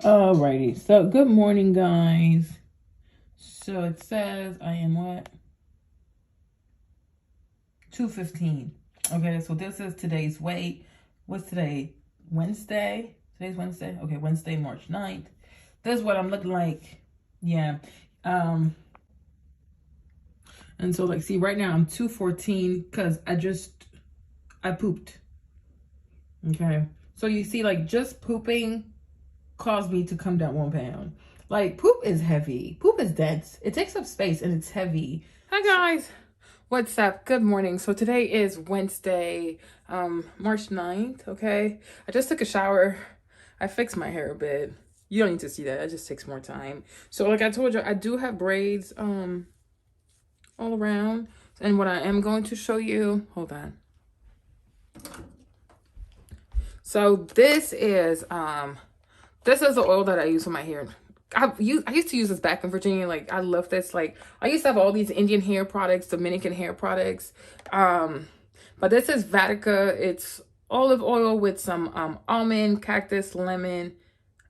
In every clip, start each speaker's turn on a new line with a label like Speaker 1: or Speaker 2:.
Speaker 1: Alrighty, so good morning, guys. So it says I am what? 2:15. Okay, so this is today's weight. What's today? Wednesday? Today's Wednesday? Okay, Wednesday, March 9th. This is what I'm looking like. Yeah. Um, and so like see right now I'm 214 because I pooped. Okay. So you see, like just pooping caused me to come down 1 pound. Like poop is heavy. Poop is dense. It takes up space and it's heavy.
Speaker 2: Hi guys, what's up? Good morning. So today is Wednesday, March 9th, okay? I just took a shower. I fixed my hair a bit. You don't need to see that. It just takes more time. So like I told you, I do have braids all around. And what I am going to show you, hold on. So this is the oil that I use for my hair. I used to use this back in Virginia. Like, I love this. Like, I used to have all these Indian hair products, Dominican hair products. But this is Vatica. It's olive oil with some almond, cactus, lemon.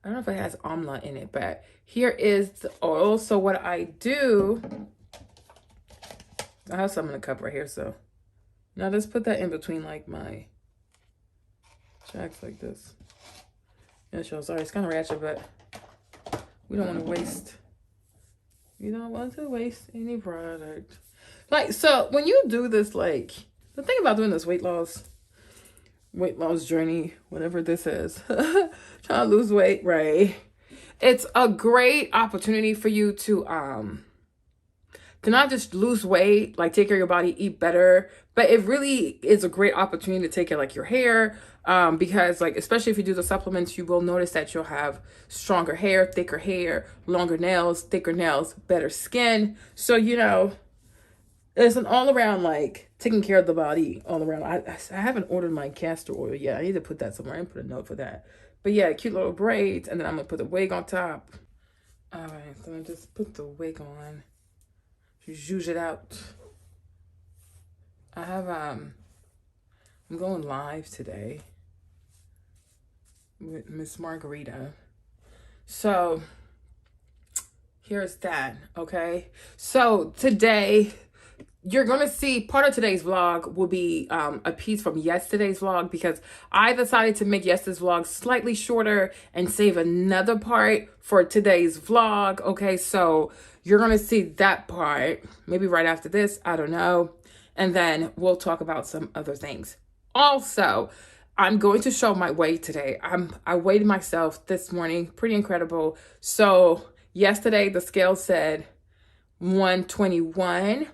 Speaker 2: I don't know if it has amla in it, but here is the oil. So what I do, I have some in a cup right here. So now let's put that in between like my tracks like this. Yeah, sure. Sorry, it's kind of ratchet, but we don't want to waste. You don't want to waste any product. Like, so when you do this, like, the thing about doing this weight loss journey, whatever this is, trying to lose weight, right? It's a great opportunity for you to not just lose weight, like take care of your body, eat better, but it really is a great opportunity to take care of like your hair, because like, especially if you do the supplements, you will notice that you'll have stronger hair, thicker hair, longer nails, thicker nails, better skin. So, you know, it's an all around like taking care of the body all around. I haven't ordered my castor oil yet. I need to put that somewhere and put a note for that. But yeah, cute little braids, and then I'm gonna put the wig on top. All right, so I just put the wig on. Zhuzh it out. I have I'm going live today with Miss Margarita. So here's that, okay? So today you're gonna see part of today's vlog will be a piece from yesterday's vlog, because I decided to make yesterday's vlog slightly shorter and save another part for today's vlog. Okay, so you're gonna see that part maybe right after this, I don't know, and then we'll talk about some other things. Also, I'm going to show my weight today. I weighed myself this morning, pretty incredible. So yesterday the scale said 121.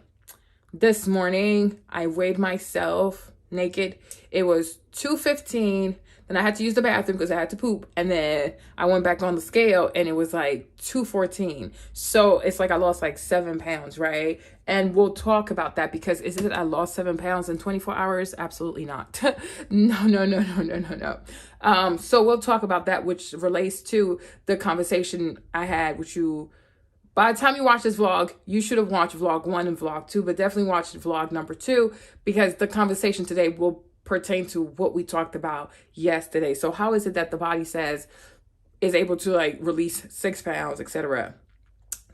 Speaker 2: This morning, I weighed myself naked. It was 215. Then I had to use the bathroom because I had to poop. And then I went back on the scale and it was like 214. So it's like I lost like 7 pounds, right? And we'll talk about that, because is it I lost 7 pounds in 24 hours? Absolutely not. No. So we'll talk about that, which relates to the conversation I had with you. By the time you watch this vlog, you should have watched vlog 1 and vlog 2, but definitely watch vlog number 2, because the conversation today will pertain to what we talked about yesterday. So how is it that the body is able to like release 6 pounds, etc.,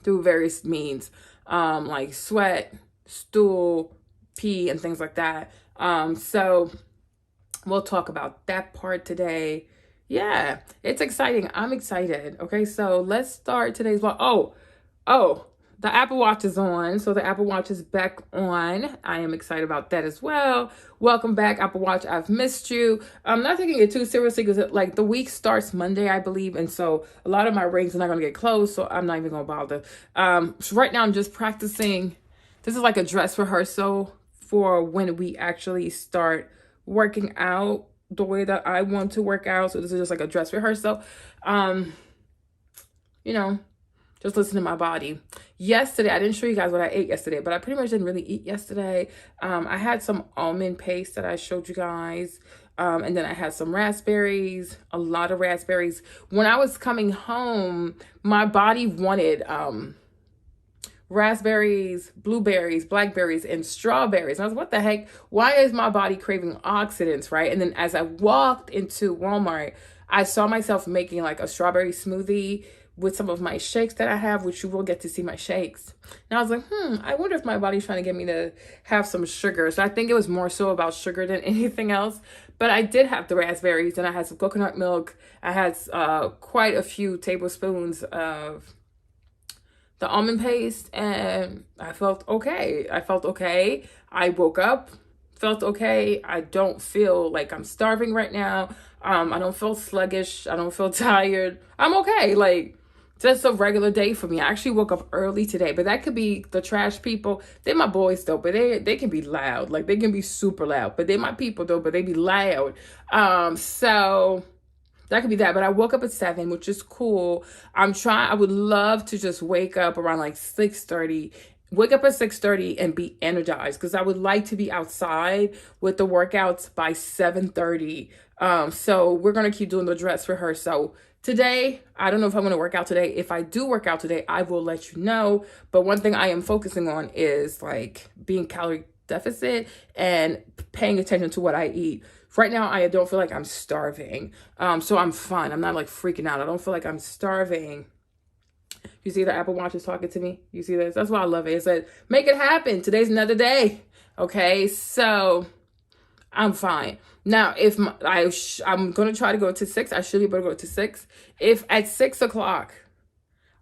Speaker 2: through various means, like sweat, stool, pee, and things like that. So we'll talk about that part today. Yeah, it's exciting. I'm excited. Okay, so let's start today's vlog. Oh, the Apple Watch is on. So the Apple Watch is back on. I am excited about that as well. Welcome back, Apple Watch. I've missed you. I'm not taking it too seriously because like the week starts Monday, I believe. And so a lot of my rings are not going to get closed. So I'm not even going to bother. So right now I'm just practicing. This is like a dress rehearsal for when we actually start working out the way that I want to work out. So this is just like a dress rehearsal. You know, just listen to my body. Yesterday, I didn't show you guys what I ate yesterday, but I pretty much didn't really eat yesterday. I had some almond paste that I showed you guys. And then I had some raspberries, a lot of raspberries. When I was coming home, my body wanted raspberries, blueberries, blackberries, and strawberries. And I was, what the heck? Why is my body craving oxidants, right? And then as I walked into Walmart, I saw myself making like a strawberry smoothie with some of my shakes that I have, which you will get to see my shakes. And I was like, I wonder if my body's trying to get me to have some sugar. So I think it was more so about sugar than anything else. But I did have the raspberries, and I had some coconut milk. I had quite a few tablespoons of the almond paste, and I felt okay. I woke up, felt okay. I don't feel like I'm starving right now. I don't feel sluggish. I don't feel tired. I'm okay. Like, just a regular day for me. I actually woke up early today, but that could be the trash people. They're my boys though, but they can be loud. Like, they can be super loud, but they're my people though, but they be loud. So that could be that. But I woke up at 7, which is cool. I would love to just wake up around like 6:30. Wake up at 6:30 and be energized, because I would like to be outside with the workouts by 7:30. So we're going to keep doing the dress rehearsal. So today, I don't know if I'm going to work out today. If I do work out today, I will let you know. But one thing I am focusing on is like being calorie deficit and paying attention to what I eat. Right now, I don't feel like I'm starving. So I'm fine. I'm not like freaking out. I don't feel like I'm starving. You see the Apple Watch is talking to me? You see this? That's why I love it. It said, make it happen. Today's another day. Okay, so I'm fine. Now, if I'm going to try to go to 6, I should be able to go to 6. If at 6 o'clock,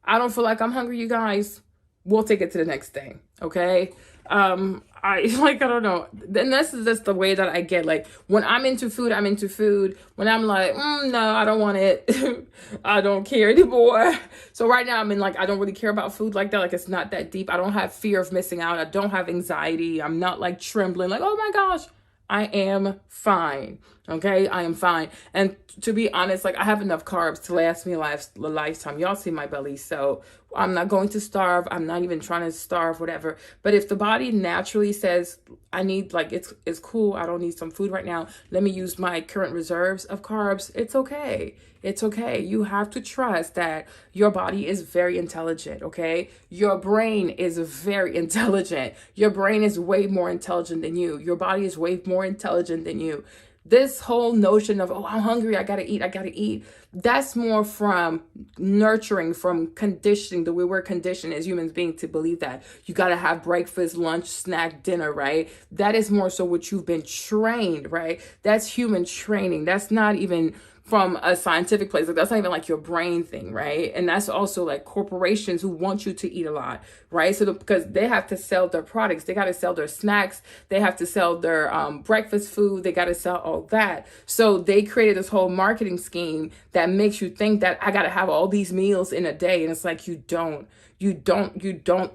Speaker 2: I don't feel like I'm hungry, you guys, we'll take it to the next day. Okay. I don't know. Then this is just the way that I get. Like, when I'm into food, I'm into food. When I'm like, no, I don't want it. I don't care anymore. So right now I'm in like, I don't really care about food like that. Like, it's not that deep. I don't have fear of missing out. I don't have anxiety. I'm not like trembling like, oh my gosh. I am fine. Okay, I am fine. And to be honest, like, I have enough carbs to last me a lifetime. Y'all see my belly, so I'm not going to starve. I'm not even trying to starve, whatever. But if the body naturally says, I need, like, it's cool, I don't need some food right now, let me use my current reserves of carbs, it's okay. It's okay. You have to trust that your body is very intelligent, okay? Your brain is very intelligent. Your brain is way more intelligent than you. Your body is way more intelligent than you. This whole notion of, oh, I'm hungry, I gotta eat, that's more from nurturing, from conditioning, the way we're conditioned as humans beings to believe that you gotta have breakfast, lunch, snack, dinner, right? That is more so what you've been trained, right? That's human training. That's not even from a scientific place. Like, that's not even like your brain thing, right? And that's also like corporations who want you to eat a lot, right? So because they have to sell their products, they got to sell their snacks, they have to sell their breakfast food, they got to sell all that. So they created this whole marketing scheme that makes you think that I got to have all these meals in a day. And it's like, you don't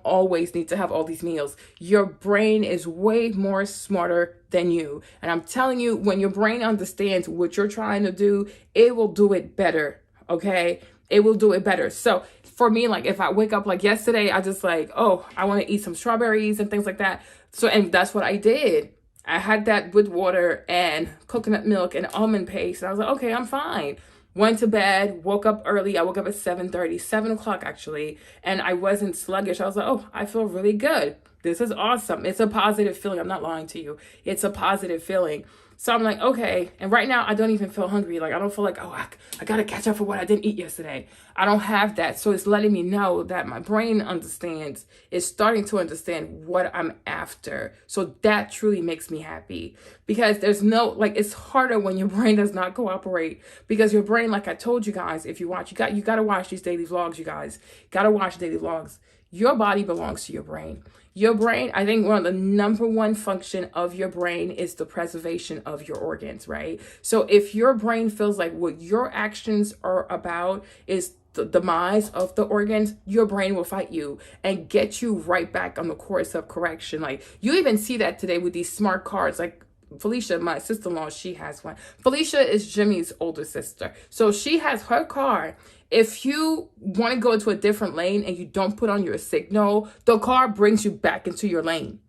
Speaker 2: always need to have all these meals. Your brain is way more smarter than you. And I'm telling you, when your brain understands what you're trying to do, it will do it better. Okay. It will do it better. So for me, like, if I wake up like yesterday, I just like, oh, I want to eat some strawberries and things like that. So, and that's what I did. I had that with water and coconut milk and almond paste. And I was like, okay, I'm fine. Went to bed, woke up early. I woke up at 7:30, 7 o'clock actually. And I wasn't sluggish. I was like, oh, I feel really good. This is awesome. It's a positive feeling. I'm not lying to you. It's a positive feeling. So I'm like, okay. And right now I don't even feel hungry. Like, I don't feel like, oh, I got to catch up for what I didn't eat yesterday. I don't have that. So it's letting me know that my brain understands, is starting to understand what I'm after. So that truly makes me happy, because there's no, like, it's harder when your brain does not cooperate, because your brain, like I told you guys, if you watch, you got to watch these daily vlogs, you guys. Got to watch daily vlogs. Your body belongs to your brain. Your brain, I think one of the number one function of your brain is the preservation of your organs, right? So if your brain feels like what your actions are about is the demise of the organs, your brain will fight you and get you right back on the course of correction. Like, you even see that today with these smart cars. Like, Felicia, my sister-in-law, she has one. Felicia is Jimmy's older sister. So she has her car. If you want to go into a different lane and you don't put on your signal, the car brings you back into your lane.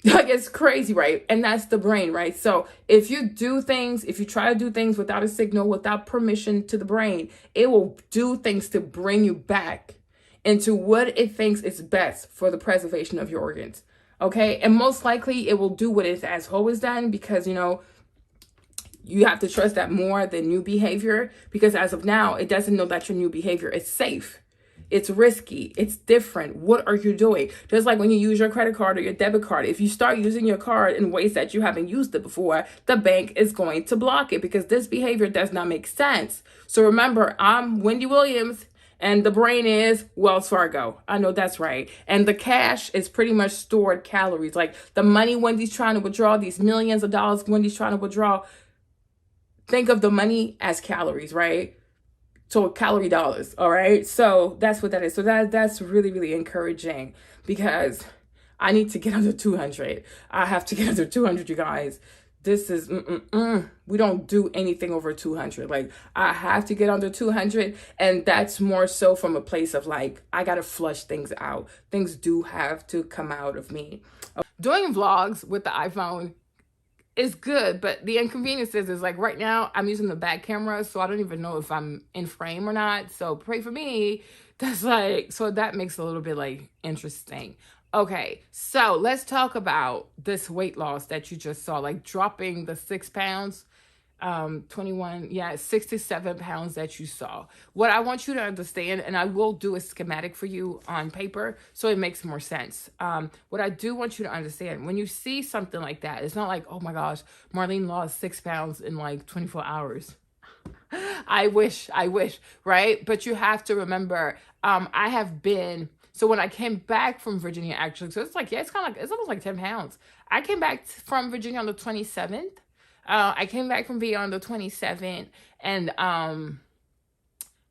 Speaker 2: Like, it's crazy, right? And that's the brain, right? So if you do things, if you try to do things without a signal, without permission to the brain, it will do things to bring you back into what it thinks is best for the preservation of your organs. Okay? And most likely it will do what its asshole is done, because, you know, you have to trust that more than new behavior, because as of now, it doesn't know that your new behavior is safe. It's risky. It's different. What are you doing? Just like when you use your credit card or your debit card, if you start using your card in ways that you haven't used it before, the bank is going to block it because this behavior does not make sense. So remember, I'm Wendy Williams, and the brain is Wells Fargo. I know that's right. And the cash is pretty much stored calories. Like the money Wendy's trying to withdraw, these millions of dollars Wendy's trying to withdraw, think of the money as calories, right? So calorie dollars, all right? So that's what that is. So that's really, really encouraging, because I need to get under 200. I have to get under 200, you guys. This is, we don't do anything over 200. Like, I have to get under 200. And that's more so from a place of like, I got to flush things out. Things do have to come out of me. Doing vlogs with the iPhone is good, but the inconvenience is like right now I'm using the back camera, so I don't even know if I'm in frame or not. So pray for me. That's like, so that makes it a little bit like interesting. Okay, so let's talk about this weight loss that you just saw, like dropping the 6 pounds, 67 pounds that you saw. What I want you to understand, and I will do a schematic for you on paper so it makes more sense. What I do want you to understand, when you see something like that, it's not like, oh my gosh, Marlene lost 6 pounds in like 24 hours. I wish, right? But you have to remember, I have been, so when I came back from Virginia, actually, so it's like, yeah, it's kind of like, it's almost like 10 pounds. I came back from Virginia on the 27th. I came back from VA on the 27th, and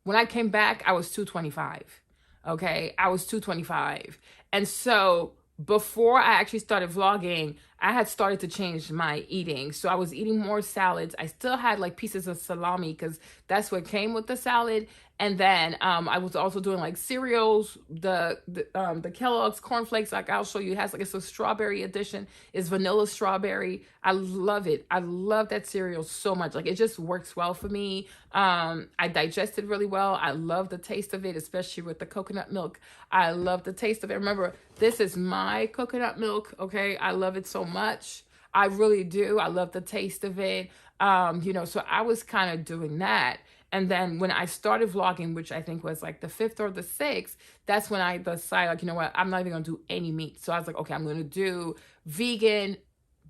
Speaker 2: when I came back, I was 225. Okay, I was 225, and so before I actually started vlogging, I had started to change my eating. So I was eating more salads. I still had like pieces of salami because that's what came with the salad. And then I was also doing like cereals, the Kellogg's cornflakes. Like I'll show you, it has like, it's a strawberry edition. It's vanilla strawberry. I love it. I love that cereal so much. Like it just works well for me. I digest it really well. I love the taste of it, especially with the coconut milk. I love the taste of it. Remember, this is my coconut milk. Okay, I love it so much. I really do. I love the taste of it. So I was kind of doing that. And then when I started vlogging, which I think was like the 5th or the 6th, that's when I decided, like, you know what, I'm not even going to do any meat. So I was like, okay, I'm going to do vegan,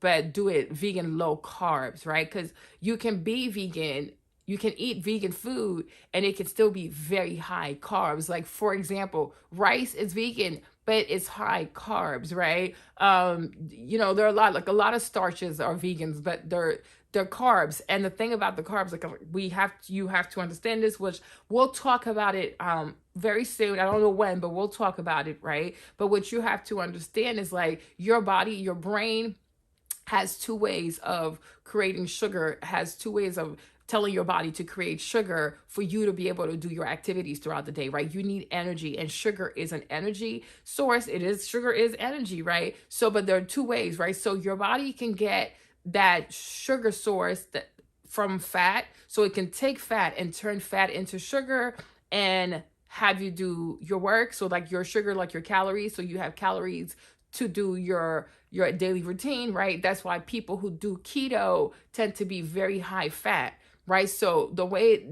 Speaker 2: but do it vegan low carbs, right? Because you can be vegan, you can eat vegan food, and it can still be very high carbs. Like, for example, rice is vegan, but it's high carbs, right? There are a lot of starches are vegans, but they're carbs. And the thing about the carbs, like you have to understand this, which we'll talk about it very soon. I don't know when, but we'll talk about it, right? But what you have to understand is like your body, your brain has 2 ways of creating sugar, has 2 ways of telling your body to create sugar for you to be able to do your activities throughout the day, right? You need energy, and sugar is an energy source. Sugar is energy, right? So, but there are 2 ways, right? So your body can get that sugar source from fat, so it can take fat and turn fat into sugar and have you do your work. So like your sugar, like your calories, so you have calories to do your daily routine, right? That's why people who do keto tend to be very high fat, right? So the way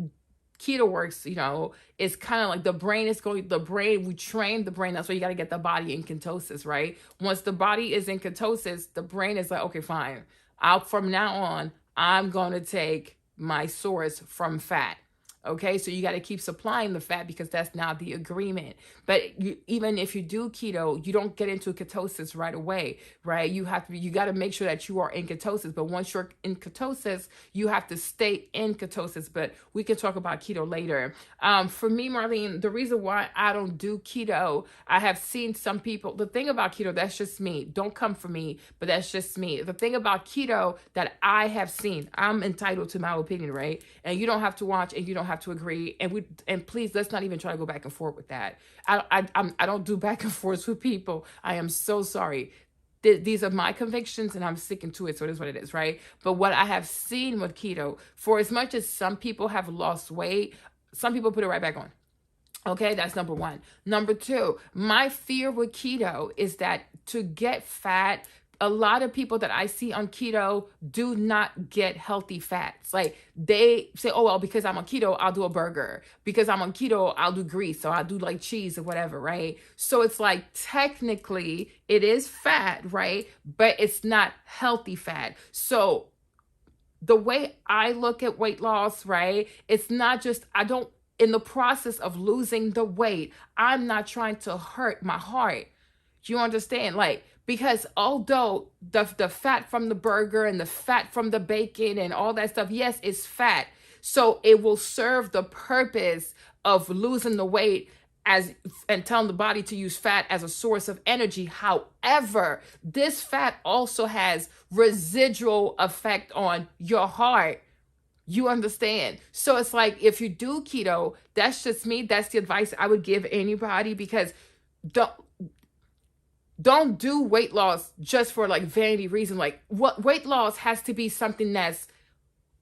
Speaker 2: keto works, is kind of like we train the brain. That's why you got to get the body in ketosis, right? Once the body is in ketosis, the brain is like, okay, fine. From now on, I'm going to take my source from fat. Okay, so you got to keep supplying the fat because that's now the agreement. But even if you do keto, you don't get into ketosis right away, right? You got to make sure that you are in ketosis. But once you're in ketosis, you have to stay in ketosis. But we can talk about keto later. For me, Marlene, the reason why I don't do keto, I have seen some people, the thing about keto, that's just me. Don't come for me, but that's just me. The thing about keto that I have seen, I'm entitled to my opinion, right? And you don't have to watch and you don't have to agree, and please, let's not even try to go back and forth with that. I don't do back and forth with people. I am so sorry. These are my convictions and I'm sticking to it, so it is what it is, right? But what I have seen with keto, for as much as some people have lost weight, some people put it right back on. Okay, that's number 1. Number 2, my fear with keto is that to get fat, a lot of people that I see on keto do not get healthy fats. Like they say, oh, well, because I'm on keto, I'll do a burger. Because I'm on keto, I'll do grease. So I'll do like cheese or whatever, right? So it's like technically it is fat, right? But it's not healthy fat. So the way I look at weight loss, right? It's not just, in the process of losing the weight, I'm not trying to hurt my heart. Do you understand? Like, because although the fat from the burger and the fat from the bacon and all that stuff, yes, it's fat. So it will serve the purpose of losing the weight and telling the body to use fat as a source of energy. However, this fat also has residual effect on your heart. You understand? So it's like, if you do keto, that's just me. That's the advice I would give anybody, because don't do weight loss just for like vanity reason. Like, what weight loss has to be something that's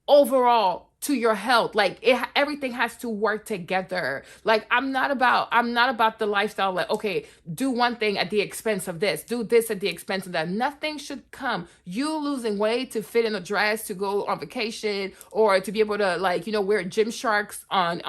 Speaker 2: overall to your health. Like everything has to work together. Like I'm not about the lifestyle like, okay, do one thing at the expense of this, do this at the expense of that. Nothing should come. You losing weight to fit in a dress, to go on vacation, or to be able to like, wear gym sharks on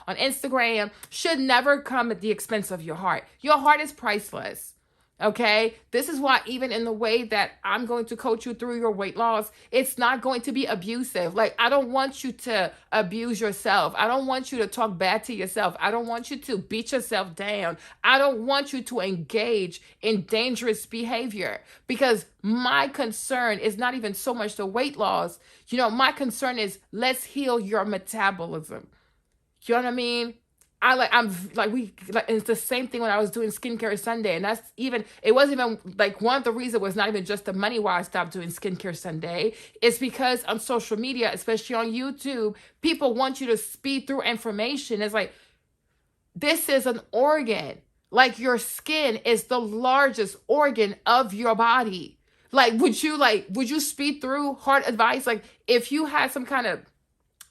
Speaker 2: Instagram should never come at the expense of your heart. Your heart is priceless. Okay, this is why even in the way that I'm going to coach you through your weight loss, it's not going to be abusive. Like, I don't want you to abuse yourself. I don't want you to talk bad to yourself. I don't want you to beat yourself down. I don't want you to engage in dangerous behavior, because my concern is not even so much the weight loss. My concern is, let's heal your metabolism. You know what I mean? It's the same thing when I was doing Skincare Sunday. And it wasn't even like, one of the reasons was not even just the money why I stopped doing Skincare Sunday. It's because on social media, especially on YouTube, people want you to speed through information. It's like, this is an organ. Like, your skin is the largest organ of your body. Like, would you speed through heart advice? Like, if you had some kind of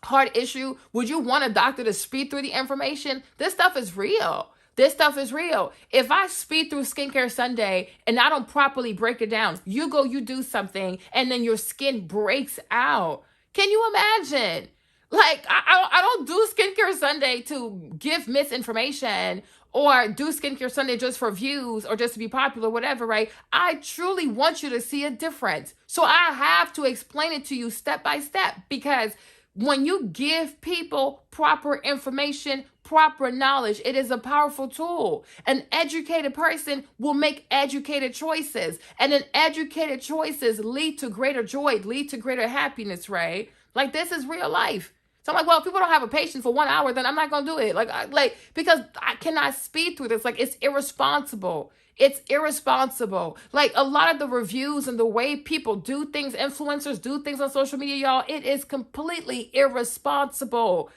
Speaker 2: heart issue, would you want a doctor to speed through the information? This stuff is real. If I speed through Skincare Sunday and I don't properly break it down, you do something and then your skin breaks out. Can you imagine? Like, I don't do Skincare Sunday to give misinformation or do Skincare Sunday just for views or just to be popular, whatever, right? I truly want you to see a difference. So I have to explain it to you step by step, because when you give people proper information, proper knowledge, it is a powerful tool. An educated person will make educated choices, and then educated choices lead to greater joy, lead to greater happiness, right? Like, this is real life. So I'm like, well, if people don't have a patience for 1 hour, then I'm not going to do it. Because I cannot speed through this. Like, it's irresponsible. It's irresponsible. Like, a lot of the reviews and the way people do things, influencers do things on social media, y'all, it is completely irresponsible.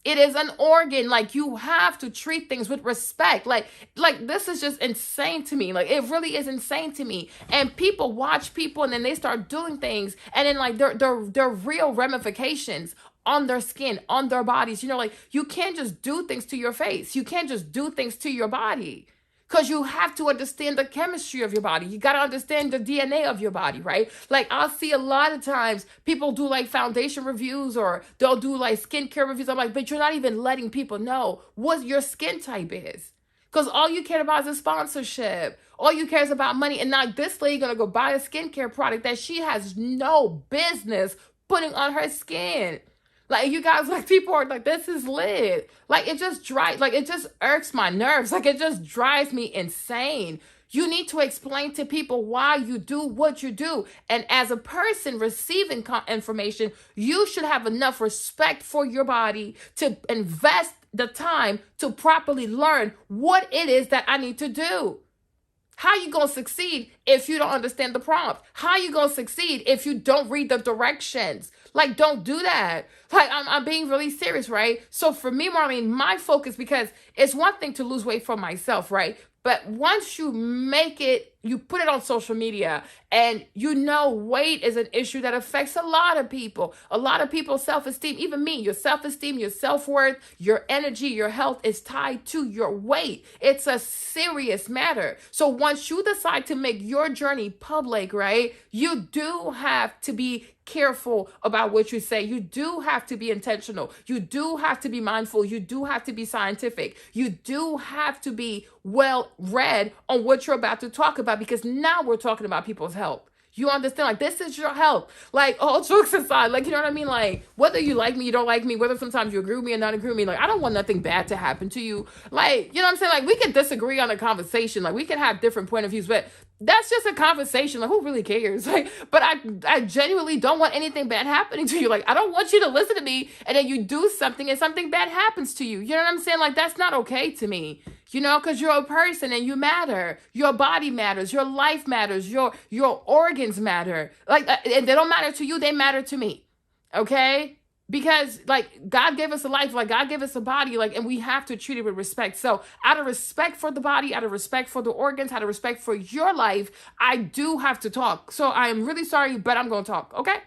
Speaker 2: It is an organ. Like, you have to treat things with respect. Like this is just insane to me. Like, it really is insane to me. And people watch people and then they start doing things, and then like they're real ramifications on their skin, on their bodies. Like, you can't just do things to your face. You can't just do things to your body. Because you have to understand the chemistry of your body. You got to understand the DNA of your body, right? Like, I'll see a lot of times people do like foundation reviews, or they'll do like skincare reviews. I'm like, but you're not even letting people know what your skin type is. Because all you care about is a sponsorship. All you care is about money. And now this lady going to go buy a skincare product that she has no business putting on her skin. Like, you guys, like, people are like, this is lit. Like, it just irks my nerves. Like, it just drives me insane. You need to explain to people why you do what you do. And as a person receiving information, you should have enough respect for your body to invest the time to properly learn what it is that I need to do. How you going to succeed if you don't understand the prompt? How you going to succeed if you don't read the directions? Like, don't do that. Like, I'm being really serious, right? So for me, Marlene, my focus, because it's one thing to lose weight for myself, right? But once you make it, you put it on social media, and weight is an issue that affects a lot of people. A lot of people's self-esteem, even me, your self-esteem, your self-worth, your energy, your health is tied to your weight. It's a serious matter. So once you decide to make your journey public, right, you do have to be careful about what you say. You do have to be intentional. You do have to be mindful. You do have to be scientific. You do have to be well read on what you're about to talk about, because now we're talking about people's health. You understand? Like, this is your health. Like, all jokes aside, like, you know what I mean? Like, whether you like me, you don't like me, whether sometimes you agree with me or not agree with me, like, I don't want nothing bad to happen to you. Like, you know what I'm saying? Like, we can disagree on a conversation. Like, we can have different point of views, but that's just a conversation. Like, who really cares? Like, but I genuinely don't want anything bad happening to you. Like, I don't want you to listen to me and then you do something and something bad happens to you. You know what I'm saying? Like, that's not okay to me. Because you're a person and you matter. Your body matters. Your life matters. Your organs matter. Like, and they don't matter to you. They matter to me. Okay? Because, like, God gave us a life. Like, God gave us a body. Like, and we have to treat it with respect. So, out of respect for the body, out of respect for the organs, out of respect for your life, I do have to talk. So, I am really sorry, but I'm going to talk. Okay?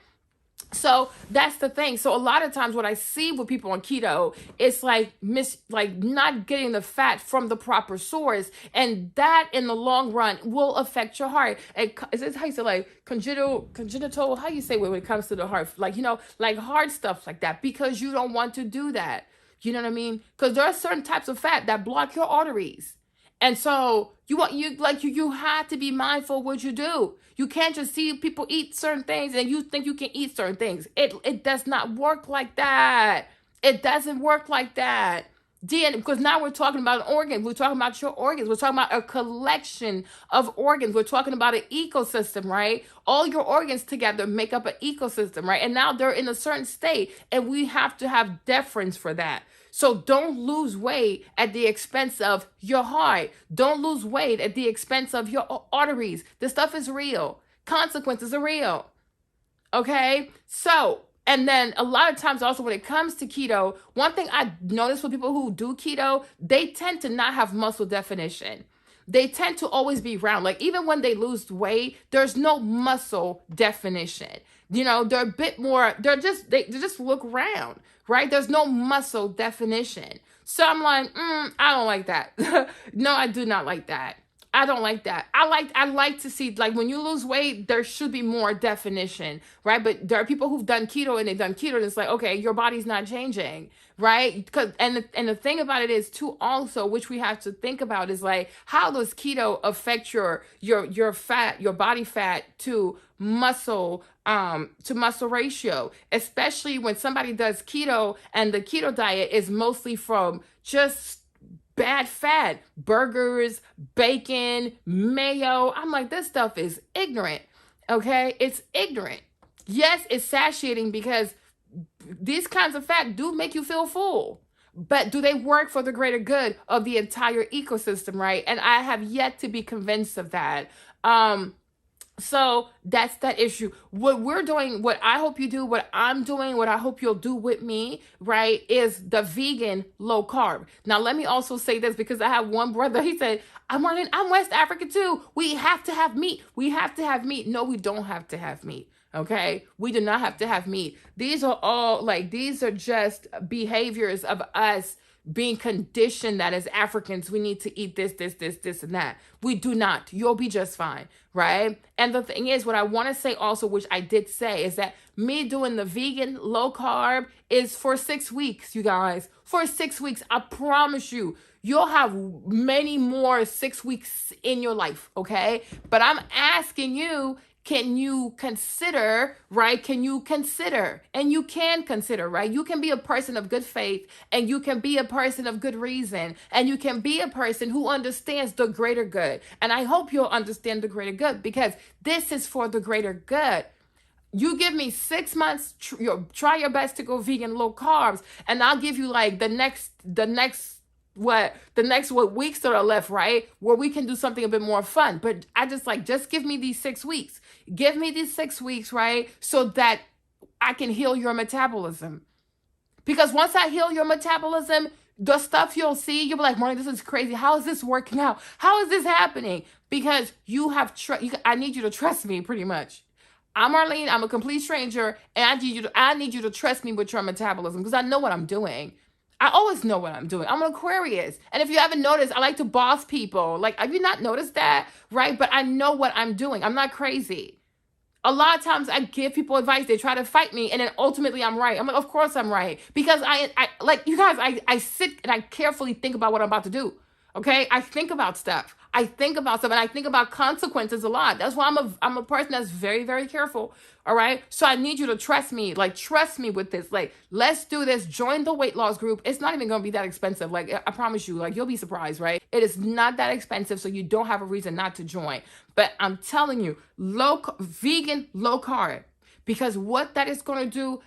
Speaker 2: So that's the thing. So a lot of times what I see with people on keto, it's like not getting the fat from the proper source. And that in the long run will affect your heart. And is this how you say, like congenital, how you say when it comes to the heart? Like, like hard stuff like that, because you don't want to do that. You know what I mean? Because there are certain types of fat that block your arteries. And so you have to be mindful of what you do. You can't just see people eat certain things and you think you can eat certain things. It does not work like that. It doesn't work like that. Because now we're talking about an organ. We're talking about your organs. We're talking about a collection of organs. We're talking about an ecosystem, right? All your organs together make up an ecosystem, right? And now they're in a certain state, and we have to have deference for that. So don't lose weight at the expense of your heart. Don't lose weight at the expense of your arteries. This stuff is real. Consequences are real. Okay? So, and then a lot of times also when it comes to keto, one thing I notice with people who do keto, they tend to not have muscle definition. They tend to always be round. Like, even when they lose weight, there's no muscle definition. They're a bit more, they just look round, right? There's no muscle definition. So I'm like, I don't like that. No, I do not like that. I don't like that. I like to see, like, when you lose weight, there should be more definition, right? But there are people who've done keto and they've done keto and it's like, okay, your body's not changing, right? Because and the thing about it is too, also, which we have to think about, is like, how does keto affect your fat, your body fat to muscle ratio, especially when somebody does keto and the keto diet is mostly from just bad fat, burgers, bacon, mayo. I'm like, this stuff is ignorant. Okay? It's ignorant. Yes, it's satiating because these kinds of fat do make you feel full. But do they work for the greater good of the entire ecosystem, right? And I have yet to be convinced of that. So that's that issue. What we're doing, what I hope you do, what I'm doing, what I hope you'll do with me, right, is the vegan low carb. Now, let me also say this, because I have one brother, he said, I'm West African too. We have to have meat. We have to have meat. No, we don't have to have meat. Okay? We do not have to have meat. These are just behaviors of us being conditioned that as Africans, we need to eat this, and that. We do not. You'll be just fine, right? And the thing is, what I want to say also, which I did say, is that me doing the vegan low carb is for 6 weeks, you guys. For 6 weeks, I promise you, you'll have many more 6 weeks in your life, okay? But I'm asking you, can you consider, right? Can you consider? And you can consider, right? You can be a person of good faith, and you can be a person of good reason, and you can be a person who understands the greater good. And I hope you'll understand the greater good, because this is for the greater good. You give me 6 months, try your best to go vegan low carbs, and I'll give you like the next weeks that are left, right? Where we can do something a bit more fun. But I just give me these 6 weeks. Give me these 6 weeks, right? So that I can heal your metabolism. Because once I heal your metabolism, The stuff you'll see, you'll be like, Marnie, this is crazy. How is this working out? How is this happening? Because you have I need you to trust me, pretty much. I'm Arlene. I'm a complete stranger, and I need you to trust me with your metabolism because I know what I'm doing. I always know what I'm doing. I'm an Aquarius. And if you haven't noticed, I like to boss people. Like, have you not noticed that? Right? But I know what I'm doing. I'm not crazy. A lot of times I give people advice. They try to fight me. And then ultimately I'm right. I'm like, of course I'm right. Because I like, you guys, I sit and I carefully think about what I'm about to do. Okay? I think about stuff. I think about stuff and I think about consequences a lot. That's why I'm a person that's very, very careful. All right. So I need you to trust me. Like, trust me with this. Like, let's do this. Join the weight loss group. It's not even going to be that expensive. Like, I promise you, like, you'll be surprised, right? It is not that expensive. So you don't have a reason not to join. But I'm telling you, vegan, low carb, because what that is going to do,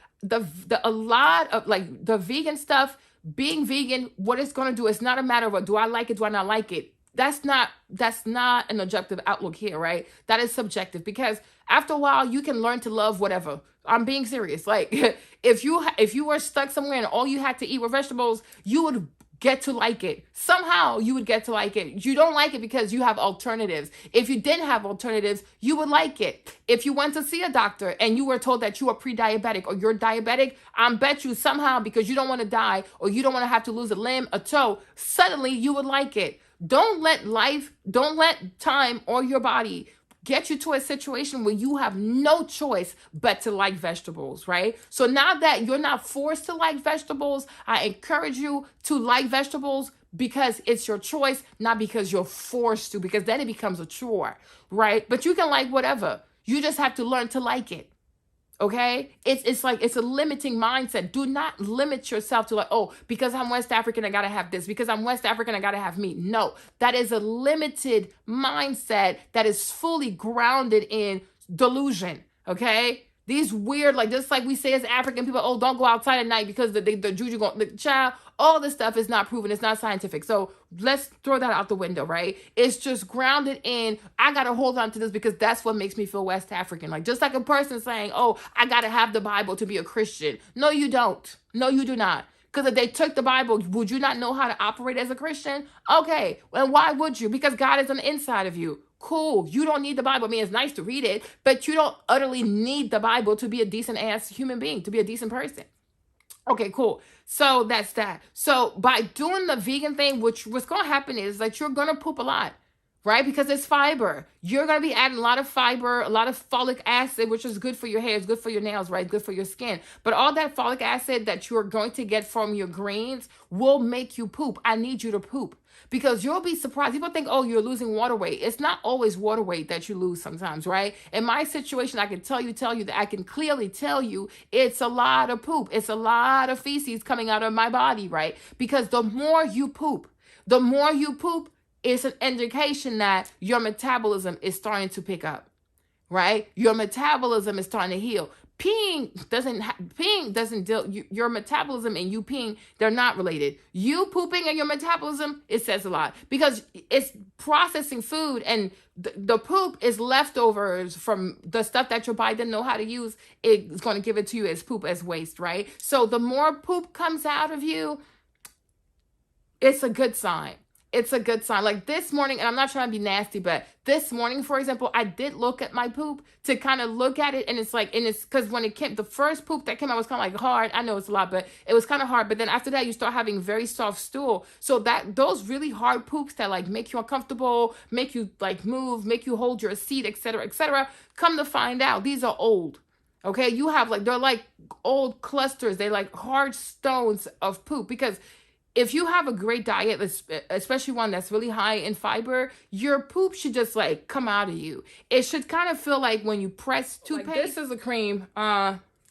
Speaker 2: a lot of like the vegan stuff, being vegan, what it's going to do, it's not a matter of do I like it, do I not like it. That's not an objective outlook here, right? That is subjective, because after a while you can learn to love whatever. I'm being serious. Like, if you were stuck somewhere and all you had to eat were vegetables, you would get to like it. Somehow you would get to like it. You don't like it because you have alternatives. If you didn't have alternatives, you would like it. If you went to see a doctor and you were told that you are pre-diabetic or you're diabetic, I bet you somehow, because you don't want to die or you don't want to have to lose a limb, a toe, suddenly you would like it. Don't let time or your body get you to a situation where you have no choice but to like vegetables, right? So now that you're not forced to like vegetables, I encourage you to like vegetables because it's your choice, not because you're forced to, because then it becomes a chore, right? But you can like whatever. You just have to learn to like it. Okay? It's like, it's a limiting mindset. Do not limit yourself to like, oh, because I'm West African, I gotta have this. Because I'm West African, I gotta have meat. No, that is a limited mindset that is fully grounded in delusion. Okay? These weird, like, just like we say as African people, oh, don't go outside at night because the juju going, the child, all this stuff is not proven. It's not scientific. So let's throw that out the window, right? It's just grounded in, I got to hold on to this because that's what makes me feel West African. Like, just like a person saying, oh, I got to have the Bible to be a Christian. No, you don't. No, you do not. Because if they took the Bible, would you not know how to operate as a Christian? Okay. And why would you? Because God is on the inside of you. Cool. You don't need the Bible. I mean, it's nice to read it, but you don't utterly need the Bible to be a decent ass human being, to be a decent person. Okay, cool. So that's that. So by doing the vegan thing, what's going to happen is that you're going to poop a lot, right? Because it's fiber. You're going to be adding a lot of fiber, a lot of folic acid, which is good for your hair, it's good for your nails, right? Good for your skin. But all that folic acid that you're going to get from your greens will make you poop. I need you to poop. Because you'll be surprised. People think, oh, you're losing water weight. It's not always water weight that you lose sometimes, right? In my situation, I can tell you that I can clearly tell you it's a lot of poop. It's a lot of feces coming out of my body, right? Because the more you poop, it's an indication that your metabolism is starting to pick up, right? Your metabolism is starting to heal. Peeing doesn't deal, your metabolism and you peeing, they're not related. You pooping and your metabolism, it says a lot because it's processing food, and the poop is leftovers from the stuff that your body didn't know how to use. It's going to give it to you as poop, as waste, right? So the more poop comes out of you, it's a good sign. It's a good sign. Like this morning, and I'm not trying to be nasty, but this morning, for example, I did look at my poop to kind of look at it. And it's like, and it's because when it came, the first poop that came out was kind of like hard. I know it's a lot, but it was kind of hard. But then after that, you start having very soft stool. So that those really hard poops that like make you uncomfortable, make you like move, make you hold your seat, etc., come to find out, these are old. Okay. You have like, they're like old clusters. They like hard stones of poop, because if you have a great diet, especially one that's really high in fiber, your poop should just like come out of you. It should kind of feel like when you press toothpaste. Like this is a cream.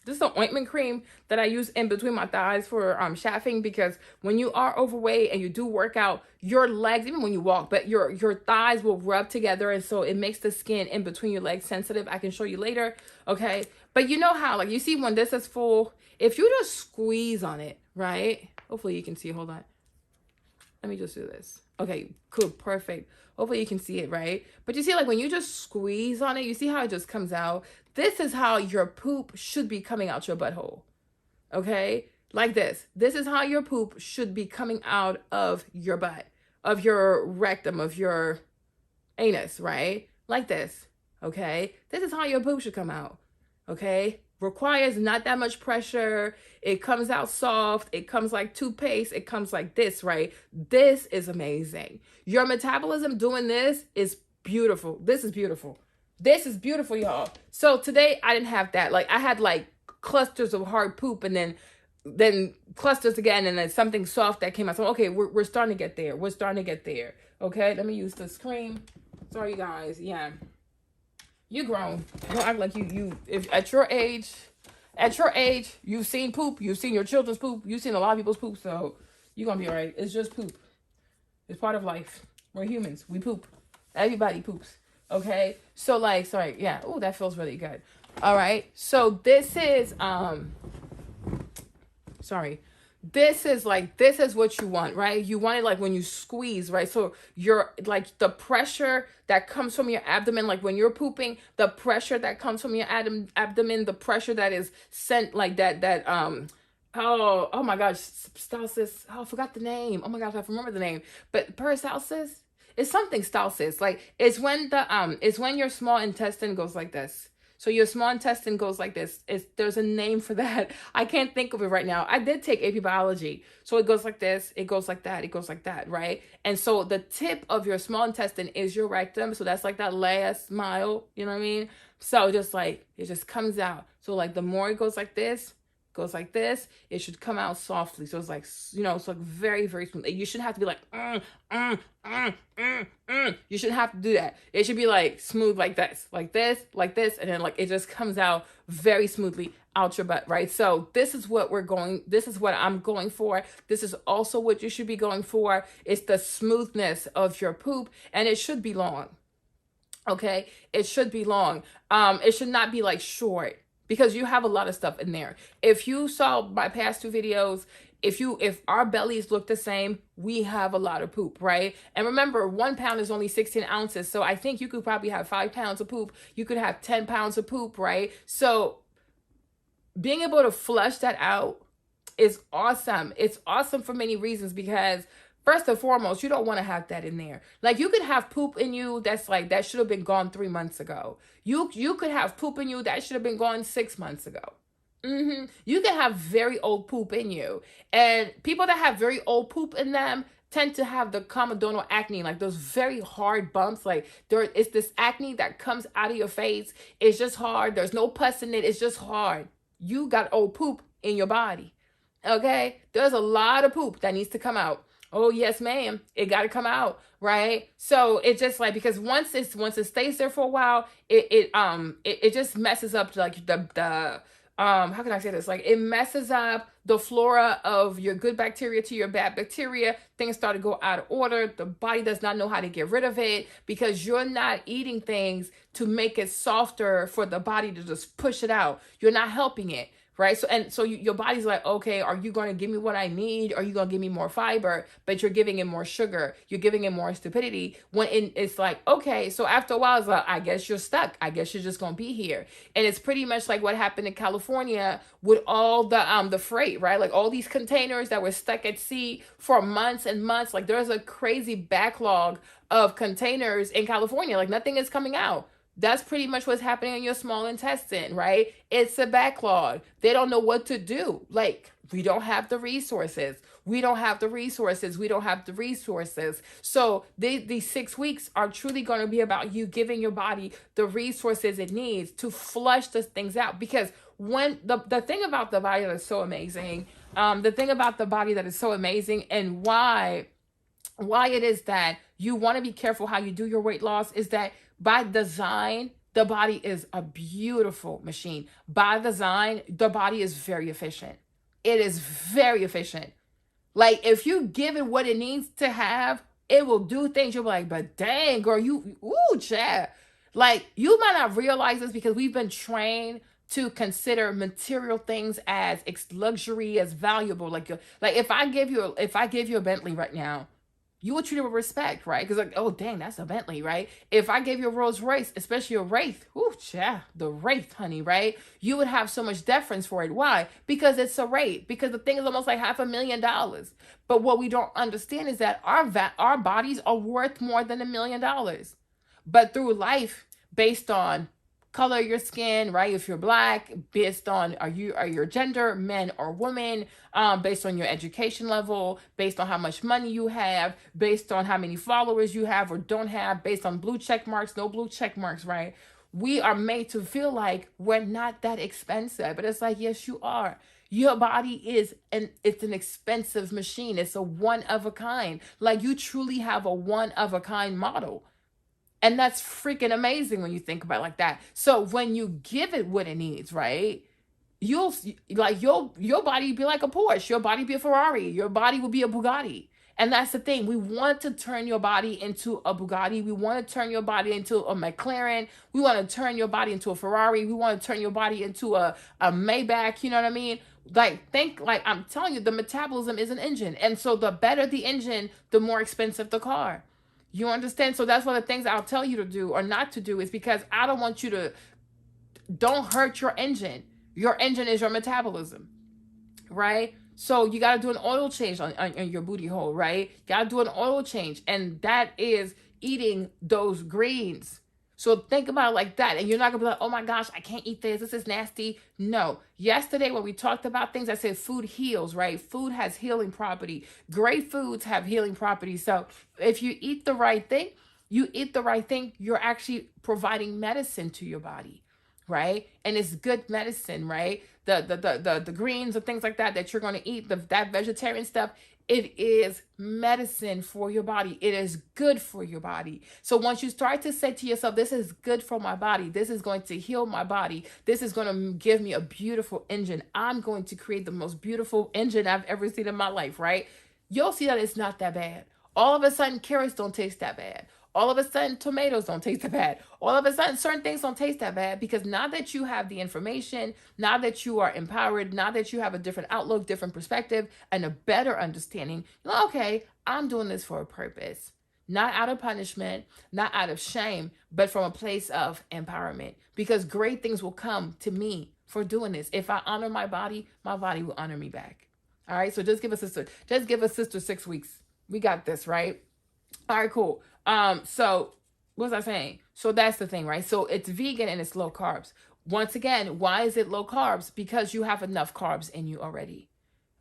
Speaker 2: This is an ointment cream that I use in between my thighs for chafing, because when you are overweight and you do work out, your legs, even when you walk, but your thighs will rub together, and so it makes the skin in between your legs sensitive. I can show you later, okay? But you know how, like, you see when this is full, if you just squeeze on it, right? Hopefully you can see. Hold on. Let me just do this. Okay, cool, perfect. Hopefully you can see it, right? But you see, like, when you just squeeze on it, you see how it just comes out? This is how your poop should be coming out your butthole, okay? Like this. This is how your poop should be coming out of your butt, of your rectum, of your anus, right? Like this. Okay? This is how your poop should come out. Okay? Requires not that much pressure. It comes out soft. It comes like toothpaste. It comes like this, right? This is amazing. Your metabolism doing this is beautiful. This is beautiful. This is beautiful, y'all. So today I didn't have that. Like I had like clusters of hard poop and then clusters again and then something soft that came out. So okay, we're starting to get there. We're starting to get there. Okay, let me use this cream. Sorry, you guys. Yeah, you grown. Don't act like you. If at your age, you've seen poop. You've seen your children's poop. You've seen a lot of people's poop. So you're gonna be all right. It's just poop. It's part of life. We're humans. We poop. Everybody poops. Okay. So like, sorry. Yeah. Oh, that feels really good. All right. So this is sorry. This is what you want, right? You want it like when you squeeze, right? So you're like the pressure that comes from your abdomen, like when you're pooping, the pressure that comes from your abdomen, the pressure that is sent like that, oh my gosh, stalsis. Oh, I forgot the name. Oh my gosh, I remember the name. But peristalsis? It's something stalsis. Like it's when your small intestine goes like this. So your small intestine goes like this. There's a name for that. I can't think of it right now. I did take AP biology. So it goes like this. It goes like that. It goes like that, right? And so the tip of your small intestine is your rectum. So that's like that last mile. You know what I mean? So just like, it just comes out. So like the more it goes like this, it should come out softly. So it's like, it's like very, very smooth. You shouldn't have to be like, You shouldn't have to do that. It should be like smooth like this, and then like it just comes out very smoothly out your butt, right? So this is what I'm going for. This is also what you should be going for. It's the smoothness of your poop, and it should be long. Okay? It should be long. It should not be like short, because you have a lot of stuff in there. If you saw my past two videos, if our bellies look the same, we have a lot of poop, right? And remember, 1 pound is only 16 ounces. So I think you could probably have 5 pounds of poop. You could have 10 pounds of poop, right? So being able to flush that out is awesome. It's awesome for many reasons, because first and foremost, you don't want to have that in there. Like you could have poop in you that's like, that should have been gone 3 months ago. You could have poop in you that should have been gone 6 months ago. You can have very old poop in you. And people that have very old poop in them tend to have the comedonal acne, like those very hard bumps. Like it's this acne that comes out of your face. It's just hard. There's no pus in it. It's just hard. You got old poop in your body. Okay? There's a lot of poop that needs to come out. Oh yes, ma'am. It got to come out, right? So it's just like, because once it stays there for a while, it just messes up like the how can I say this? Like it messes up the flora of your good bacteria to your bad bacteria. Things start to go out of order. The body does not know how to get rid of it, because you're not eating things to make it softer for the body to just push it out. You're not helping it. Right. So your body's like, okay, are you going to give me what I need? Are you going to give me more fiber? But you're giving it more sugar. You're giving it more stupidity. When it's like, okay, so after a while, it's like, I guess you're stuck. I guess you're just going to be here. And it's pretty much like what happened in California with all the freight, right? Like all these containers that were stuck at sea for months and months. Like there's a crazy backlog of containers in California. Like nothing is coming out. That's pretty much what's happening in your small intestine, right? It's a backlog. They don't know what to do. Like, we don't have the resources. So these 6 weeks are truly going to be about you giving your body the resources it needs to flush those things out. Because when the thing about the body that is so amazing, and why it is that you want to be careful how you do your weight loss is that by design, the body is a beautiful machine. By design, the body is very efficient. It is very efficient. Like if you give it what it needs to have, it will do things. You'll be like, but dang, girl, Chad. Like you might not realize this because we've been trained to consider material things as luxury, as valuable. Like if I give you a Bentley right now, you would treat it with respect, right? Because like, oh dang, that's a Bentley, right? If I gave you a Rolls Royce, especially a Wraith, whoo, yeah, the Wraith, honey, right? You would have so much deference for it. Why? Because it's a Wraith. Because the thing is almost like $500,000. But what we don't understand is that our bodies are worth more than $1 million. But through life, based on color of your skin, right? If you're black, based on are your gender, men or women, based on your education level, based on how much money you have, based on how many followers you have or don't have, based on blue check marks, no blue check marks, right? We are made to feel like we're not that expensive, but it's like, yes, you are. Your body is it's an expensive machine. It's a one of a kind. Like you truly have a one of a kind model. And that's freaking amazing when you think about it like that. So when you give it what it needs, right? You'll like your body be like a Porsche, your body be a Ferrari, your body will be a Bugatti. And that's the thing. We want to turn your body into a Bugatti. We want to turn your body into a McLaren. We want to turn your body into a Ferrari. We want to turn your body into a Maybach. You know what I mean? Like I'm telling you, the metabolism is an engine. And so the better the engine, the more expensive the car. You understand? So that's one of the things I'll tell you to do or not to do is because I don't want you to, don't hurt your engine. Your engine is your metabolism, right? So you got to do an oil change on your booty hole, right? Got to do an oil change. And that is eating those greens. So think about it like that. And you're not going to be like, oh my gosh, I can't eat this. This is nasty. No. Yesterday when we talked about things, I said food heals, right? Food has healing property. Great foods have healing properties. So if you eat the right thing, you're actually providing medicine to your body, right? And it's good medicine, right? The greens and things like that you're going to eat, that vegetarian stuff, it is medicine for your body. It is good for your body. So once you start to say to yourself, this is good for my body. This is going to heal my body. This is going to give me a beautiful engine. I'm going to create the most beautiful engine I've ever seen in my life, right? You'll see that it's not that bad. All of a sudden, carrots don't taste that bad. All of a sudden, tomatoes don't taste that bad. All of a sudden, certain things don't taste that bad because now that you have the information, now that you are empowered, now that you have a different outlook, different perspective, and a better understanding, you're like, okay, I'm doing this for a purpose. Not out of punishment, not out of shame, but from a place of empowerment. Because great things will come to me for doing this. If I honor my body will honor me back. All right, so just give a sister 6 weeks. We got this, right? All right, cool. So what was I saying? So that's the thing, right? So it's vegan and it's low carbs. Once again, why is it low carbs? Because you have enough carbs in you already.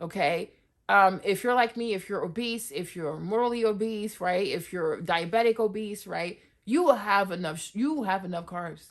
Speaker 2: Okay. If you're like me, if you're obese, if you're morally obese, right? If you're diabetic obese, right? You will have enough carbs.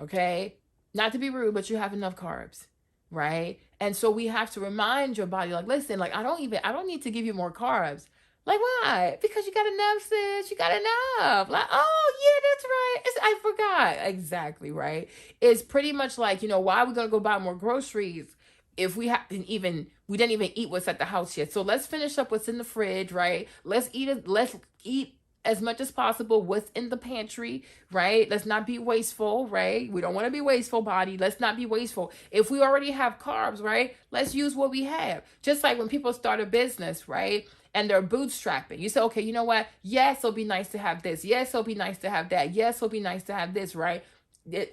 Speaker 2: Okay. Not to be rude, but you have enough carbs. Right. And so we have to remind your body, like, listen, like, I don't need to give you more carbs. Like, why? Because you got enough, sis. You got enough. Like, oh, yeah, that's right. I forgot. Exactly, right? It's pretty much like, why are we going to go buy more groceries if we didn't even eat what's at the house yet? So let's finish up what's in the fridge, right? Let's eat as much as possible what's in the pantry, right? Let's not be wasteful, right? We don't want to be wasteful, body. Let's not be wasteful. If we already have carbs, right? Let's use what we have. Just like when people start a business, right? And they're bootstrapping. You say, okay, you know what? Yes, it'll be nice to have this. Yes, it'll be nice to have that. Yes, it'll be nice to have this, right?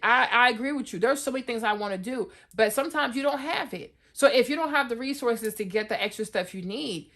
Speaker 2: I agree with you. There's so many things I want to do, but sometimes you don't have it. So if you don't have the resources to get the extra stuff you need,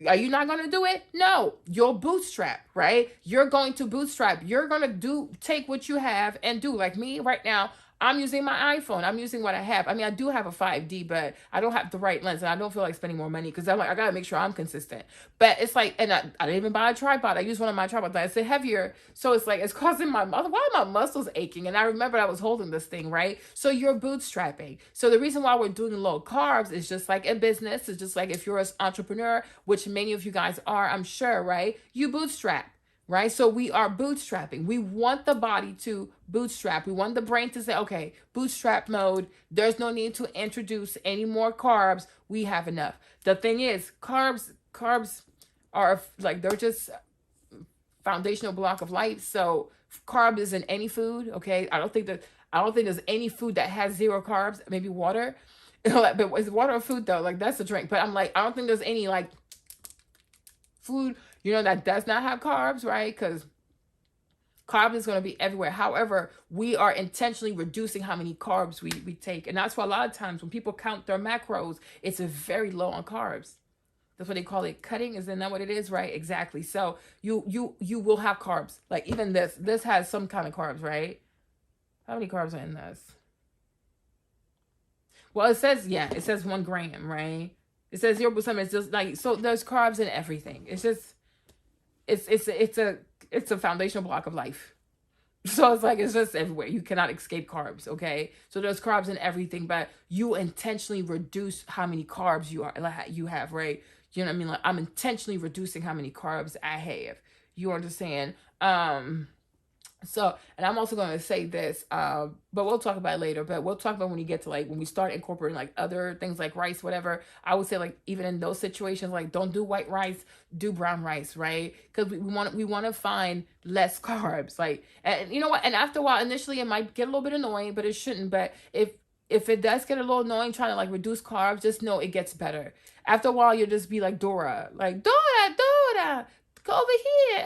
Speaker 2: are you not going to do it? No, you'll bootstrap, right? You're going to bootstrap. You're going to take what you have and do. Like me right now, I'm using my iPhone. I'm using what I have. I mean, I do have a 5D, but I don't have the right lens, and I don't feel like spending more money because I'm like, I got to make sure I'm consistent. But it's like, and I didn't even buy a tripod. I used one of my tripods. I said heavier. So it's like, it's causing why are my muscles aching? And I remember I was holding this thing, right? So you're bootstrapping. So the reason why we're doing low carbs is just like in business. It's just like if you're an entrepreneur, which many of you guys are, I'm sure, right? You bootstrap. Right? So we are bootstrapping. We want the body to bootstrap. We want the brain to say, okay, bootstrap mode. There's no need to introduce any more carbs. We have enough. The thing is, carbs are like, they're just foundational block of life. So carb is in any food. Okay. I don't think there's any food that has zero carbs. Maybe water. But is water a food though? Like that's a drink. But I'm like, I don't think there's any like food, you know, that does not have carbs, right? Because carbs is going to be everywhere. However, we are intentionally reducing how many carbs we take. And that's why a lot of times when people count their macros, it's a very low on carbs. That's what they call it. Cutting, isn't that what it is? Right? Exactly. So you will have carbs. Like even this has some kind of carbs, right? How many carbs are in this? Well, it says 1 gram, right? It says 0%. It's just like, so there's carbs in everything. It's just, it's a foundational block of life. So it's just everywhere. You cannot escape carbs, okay? So there's carbs in everything, but you intentionally reduce how many carbs you have, right? You know what I mean? Like, I'm intentionally reducing how many carbs I have. You understand? So, and I'm also going to say this, but we'll talk about it later, but we'll talk about when you get to like, when we start incorporating like other things like rice, whatever. I would say like, even in those situations, like don't do white rice, do brown rice, right? Because we want to find less carbs, like, and you know what? And after a while, initially it might get a little bit annoying, but it shouldn't. But if it does get a little annoying trying to like reduce carbs, just know it gets better. After a while, you'll just be like Dora, Dora, go over here,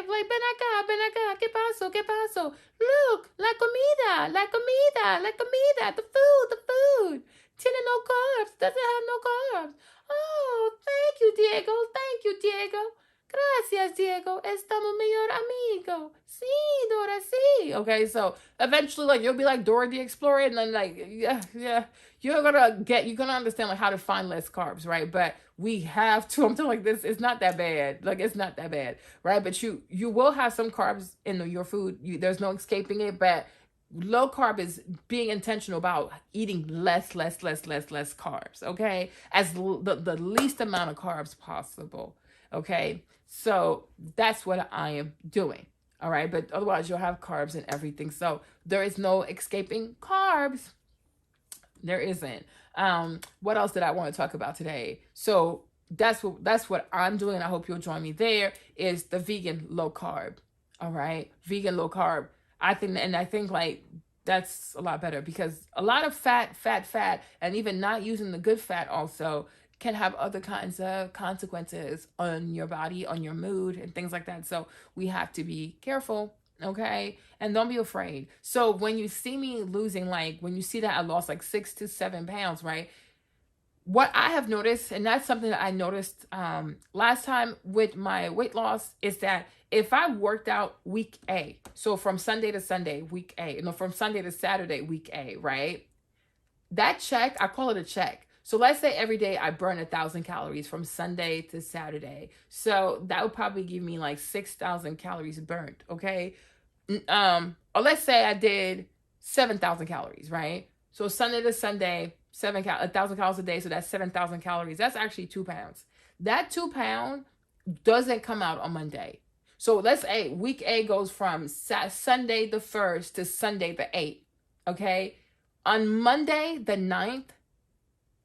Speaker 2: like ven acá, ¿qué pasó, qué pasó? Look, la comida, the food. Tiene no carbs, doesn't have no carbs. Oh, thank you, Diego. Gracias, Diego. Estamos mejor amigo. Sí, Dora, sí. Okay, so eventually, like, you'll be like Dora the Explorer, and then, like, yeah, you're gonna understand, like, how to find less carbs, right? But we have to, I'm telling, like, this, it's not that bad. Like, it's not that bad, right? But you will have some carbs in your food. There's no escaping it, but low carb is being intentional about eating less carbs, okay? As the least amount of carbs possible, okay? So that's what I am doing, all right? But otherwise, you'll have carbs and everything. So there is no escaping carbs. There isn't. What else did I want to talk about today? So that's what I'm doing, and I hope you'll join me there, is the vegan low carb, all right? Vegan low carb. I think like that's a lot better, because a lot of fat, and even not using the good fat also can have other kinds of consequences on your body, on your mood, and things like that. So we have to be careful, okay? And don't be afraid. So when you see me losing, like when you see that I lost like 6 to 7 pounds, right? What I have noticed, and that's something that I noticed last time with my weight loss, is that if I worked out week A, so from Sunday to Sunday, week A, from Sunday to Saturday, week A, right? That check, I call it a check. So let's say every day I burn 1,000 calories from Sunday to Saturday. So that would probably give me like 6,000 calories burnt, okay? Or let's say I did 7,000 calories, right? So Sunday to Sunday, 1,000 calories a day, so that's 7,000 calories. That's actually 2 pounds. That 2 pound doesn't come out on Monday. So let's say week A goes from Sunday the 1st to Sunday the 8th, okay? On Monday the 9th,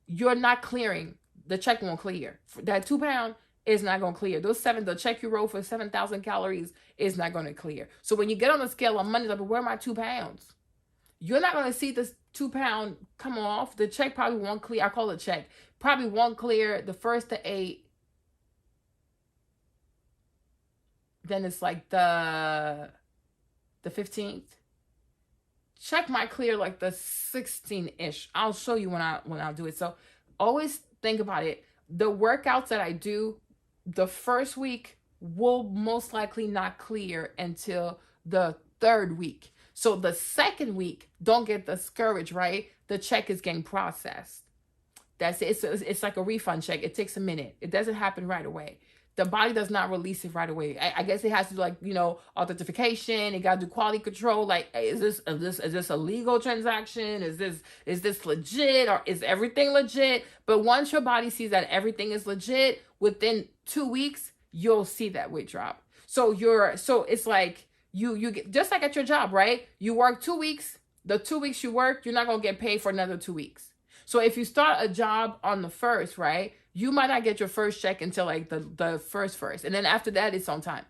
Speaker 2: you're not clearing. The check won't clear. That 2 pound is not going to clear. The check you wrote for 7,000 calories is not going to clear. So when you get on the scale on Monday, like, where are my 2 pounds? You're not going to see this 2 pound come off. The check probably won't clear. I call it check. Probably won't clear the 1st to 8th. Then it's like the 15th. Check might clear like the 16-ish. I'll show you when I'll do it. So always think about it. The workouts that I do the first week will most likely not clear until the 3rd week. So the 2nd week, don't get discouraged, right? The check is getting processed. That's it. It's like a refund check. It takes a minute. It doesn't happen right away. The body does not release it right away. I guess it has to do, like, authentication. It got to do quality control. Like, is this a legal transaction? Is this legit, or is everything legit? But once your body sees that everything is legit, within 2 weeks, you'll see that weight drop. So it's like you get, just like at your job, right? You work 2 weeks. The 2 weeks you work, you're not gonna get paid for another 2 weeks. So if you start a job on the 1st, right, you might not get your first check until like the first. And then after that, it's on time,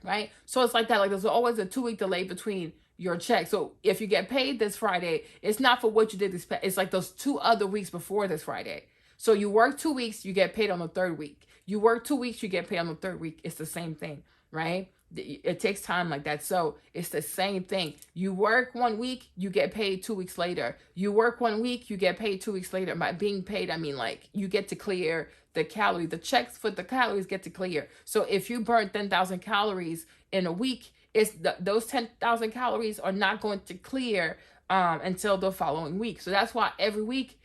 Speaker 2: right? So it's like that. Like, there's always a 2-week delay between your check. So if you get paid this Friday, it's not for what you did this, it's like those 2 other weeks before this Friday. So you work 2 weeks, you get paid on the 3rd week. You work 2 weeks, you get paid on the third week. It's the same thing, right? It takes time like that. So it's the same thing. You work 1 week, you get paid 2 weeks later. You work 1 week, you get paid 2 weeks later. By being paid, I mean like you get to clear the calorie. The checks for the calories get to clear. So if you burn 10,000 calories in a week, those 10,000 calories are not going to clear until the following week. So that's why every week,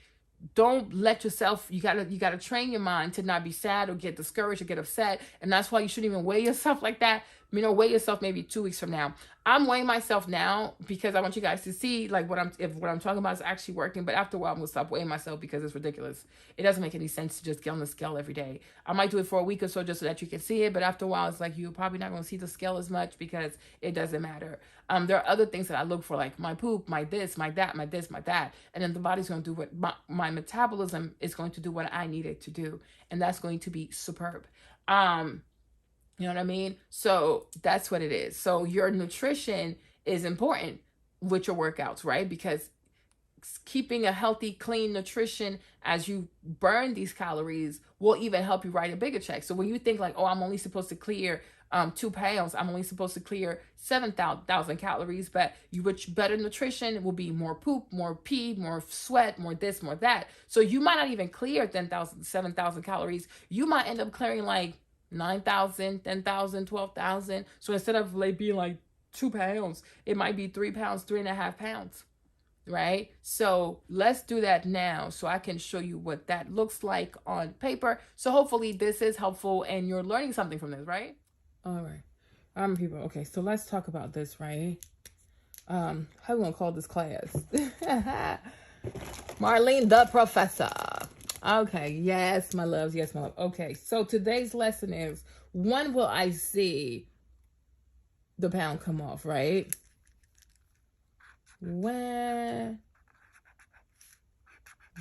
Speaker 2: don't let yourself, you gotta train your mind to not be sad or get discouraged or get upset. And that's why you shouldn't even weigh yourself like that. Weigh yourself maybe 2 weeks from now. I'm weighing myself now because I want you guys to see like what I'm talking about is actually working. But after a while, I'm gonna stop weighing myself because it's ridiculous. It doesn't make any sense to just get on the scale every day. I might do it for a week or so just so that you can see it. But after a while, it's like you're probably not gonna see the scale as much because it doesn't matter. There are other things that I look for, like my poop, my this, my that, my this, my that, and then the body's going to do what my metabolism is going to do what I need it to do, and that's going to be superb. You know what I mean? So that's what it is. So your nutrition is important with your workouts, right? Because keeping a healthy, clean nutrition as you burn these calories will even help you write a bigger check. So when you think like, oh, I'm only supposed to clear 2 pounds, I'm only supposed to clear 7,000 calories, but with better nutrition will be more poop, more pee, more sweat, more this, more that. So you might not even clear 10,000, 7,000 calories. You might end up clearing like 9,000, 10,000, 12,000. So instead of like being like 2 pounds, it might be 3 pounds, 3.5 pounds. Right? So let's do that now so I can show you what that looks like on paper. So hopefully this is helpful and you're learning something from this, right?
Speaker 1: All right. People, okay, so let's talk about this, right? How are we gonna call this class? Marlene the Professor. Okay, yes, my loves, yes, my love. Okay, so today's lesson is, when will I see the pound come off, right? When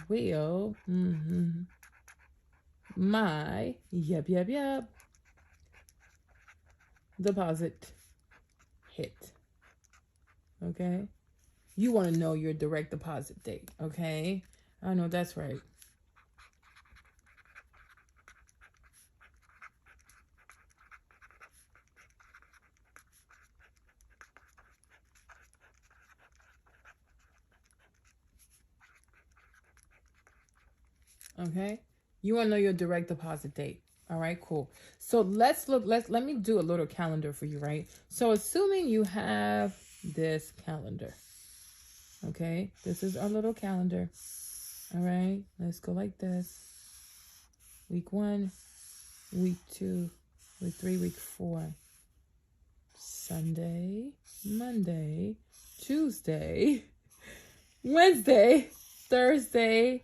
Speaker 1: will my yep deposit hit? Okay, you want to know your direct deposit date. Okay, I know that's right. Okay, you want to know your direct deposit date. All right, cool. So let's look. Let me do a little calendar for you, right? So assuming you have this calendar. Okay, this is our little calendar. All right, let's go like this. Week 1, week 2, week 3, week 4. Sunday, Monday, Tuesday, Wednesday, Thursday,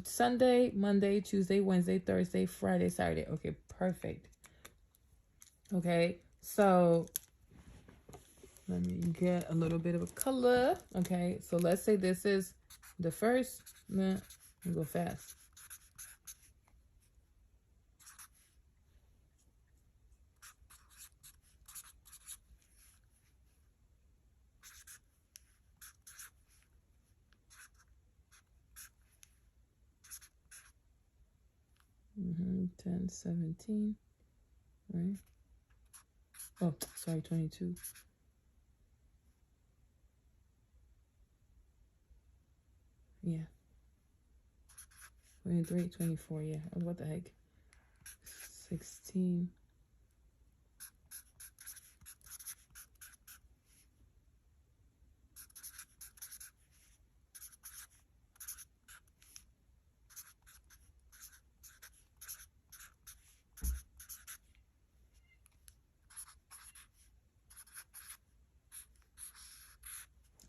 Speaker 1: Sunday, Monday, Tuesday, Wednesday, Thursday, Friday, Saturday. Okay, perfect. Okay, so let me get a little bit of a color. Okay, so let's say this is the first. Let me go fast. Mm-hmm. 10, 17, right? Oh, sorry, 22. Yeah. 23, 24, yeah. What the heck? 16.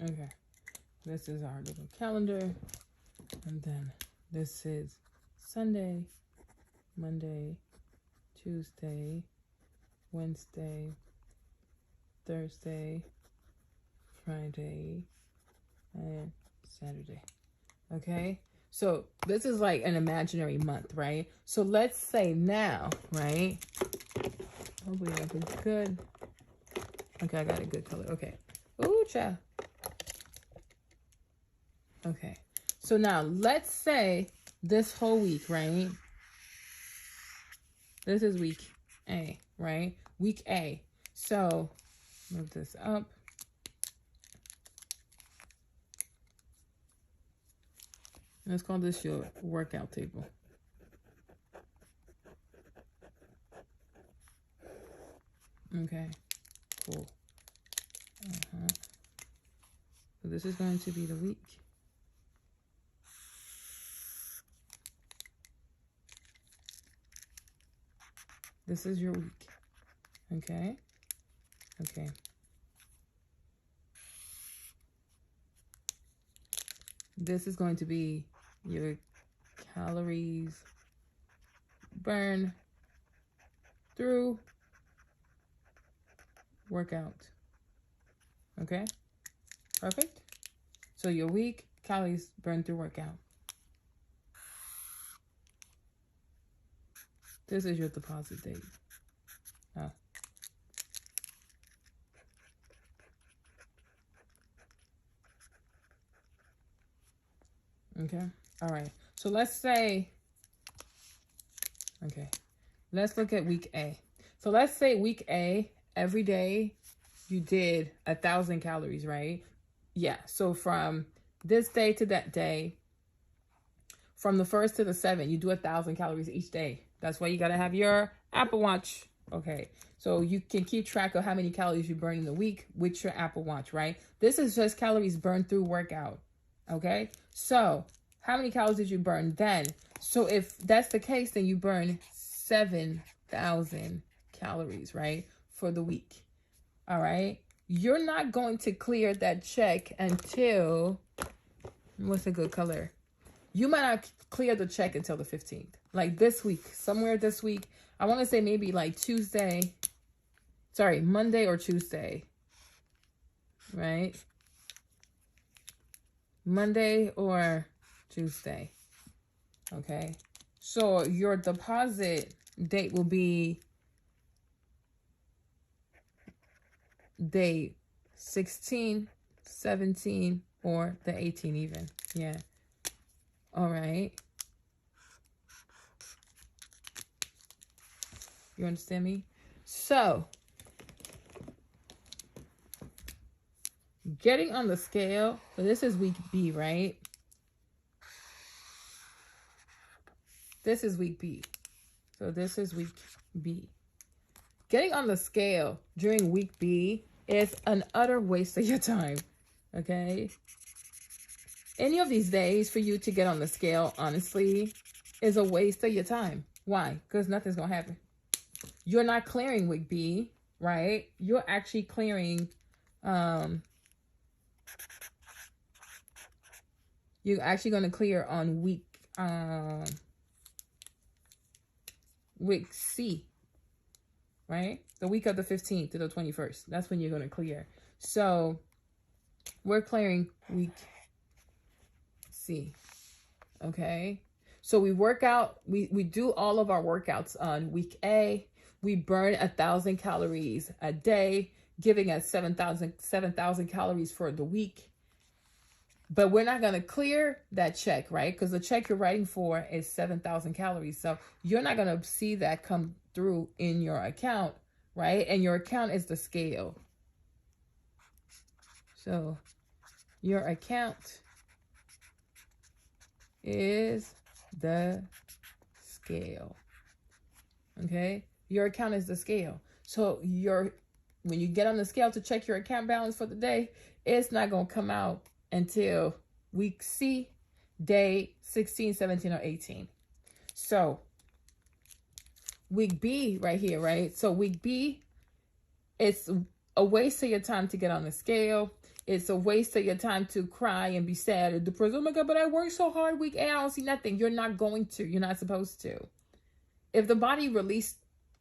Speaker 1: Okay. This is our little calendar. And then this is Sunday, Monday, Tuesday, Wednesday, Thursday, Friday, and Saturday. Okay? So this is like an imaginary month, right? So let's say now, right? Hopefully I have good. Okay, I got a good color. Okay. Ooh, child. Okay. So now let's say this whole week, right? This is week A, right? Week A. So move this up. Let's call this your workout table. Okay, cool. So this is going to be the week. This is your week. Okay. Okay. This is going to be your calories burn through workout. Okay. Perfect. So your week, calories burned through workout. This is your deposit date. Oh. Okay. All right. So let's say, okay, let's look at week A. So let's say week A, every day you did 1,000 calories, right? Yeah. So from this day to that day, from the 1st to the 7th, you do 1,000 calories each day. That's why you got to have your Apple Watch. Okay. So you can keep track of how many calories you burn in the week with your Apple Watch, right? This is just calories burned through workout. Okay. So how many calories did you burn then? So if that's the case, then you burn 7,000 calories, right? For the week. All right. You're not going to clear that check until, what's a good color? You might not clear the check until the 15th. Like this week, somewhere this week. I want to say maybe like Monday or Tuesday. Right? Monday or Tuesday. Okay. So your deposit date will be day 16, 17, or the 18 even. Yeah. All right. You understand me? So, getting on the scale, so this is week B, right? This is week B. So this is week B. Getting on the scale during week B is an utter waste of your time, okay? Any of these days for you to get on the scale, honestly, is a waste of your time. Why? Because nothing's going to happen. You're not clearing week B, right? You're actually clearing, you're actually going to clear on week C, right? The week of the 15th to the 21st. That's when you're going to clear. So we're clearing week C. Okay. So we work out, we do all of our workouts on week A. We burn 1,000 calories a day, giving us 7,000 calories for the week. But we're not going to clear that check, right? Because the check you're writing for is 7,000 calories. So you're not going to see that come through in your account, right? And your account is the scale. So your account is the scale. Okay? Your account is the scale. So when you get on the scale to check your account balance for the day, it's not going to come out until week C, day 16, 17, or 18. So week B right here, right? So week B, it's a waste of your time to get on the scale. It's a waste of your time to cry and be sad or depressed. Oh my God, but I worked so hard week A, I don't see nothing. You're not going to. You're not supposed to. If the body released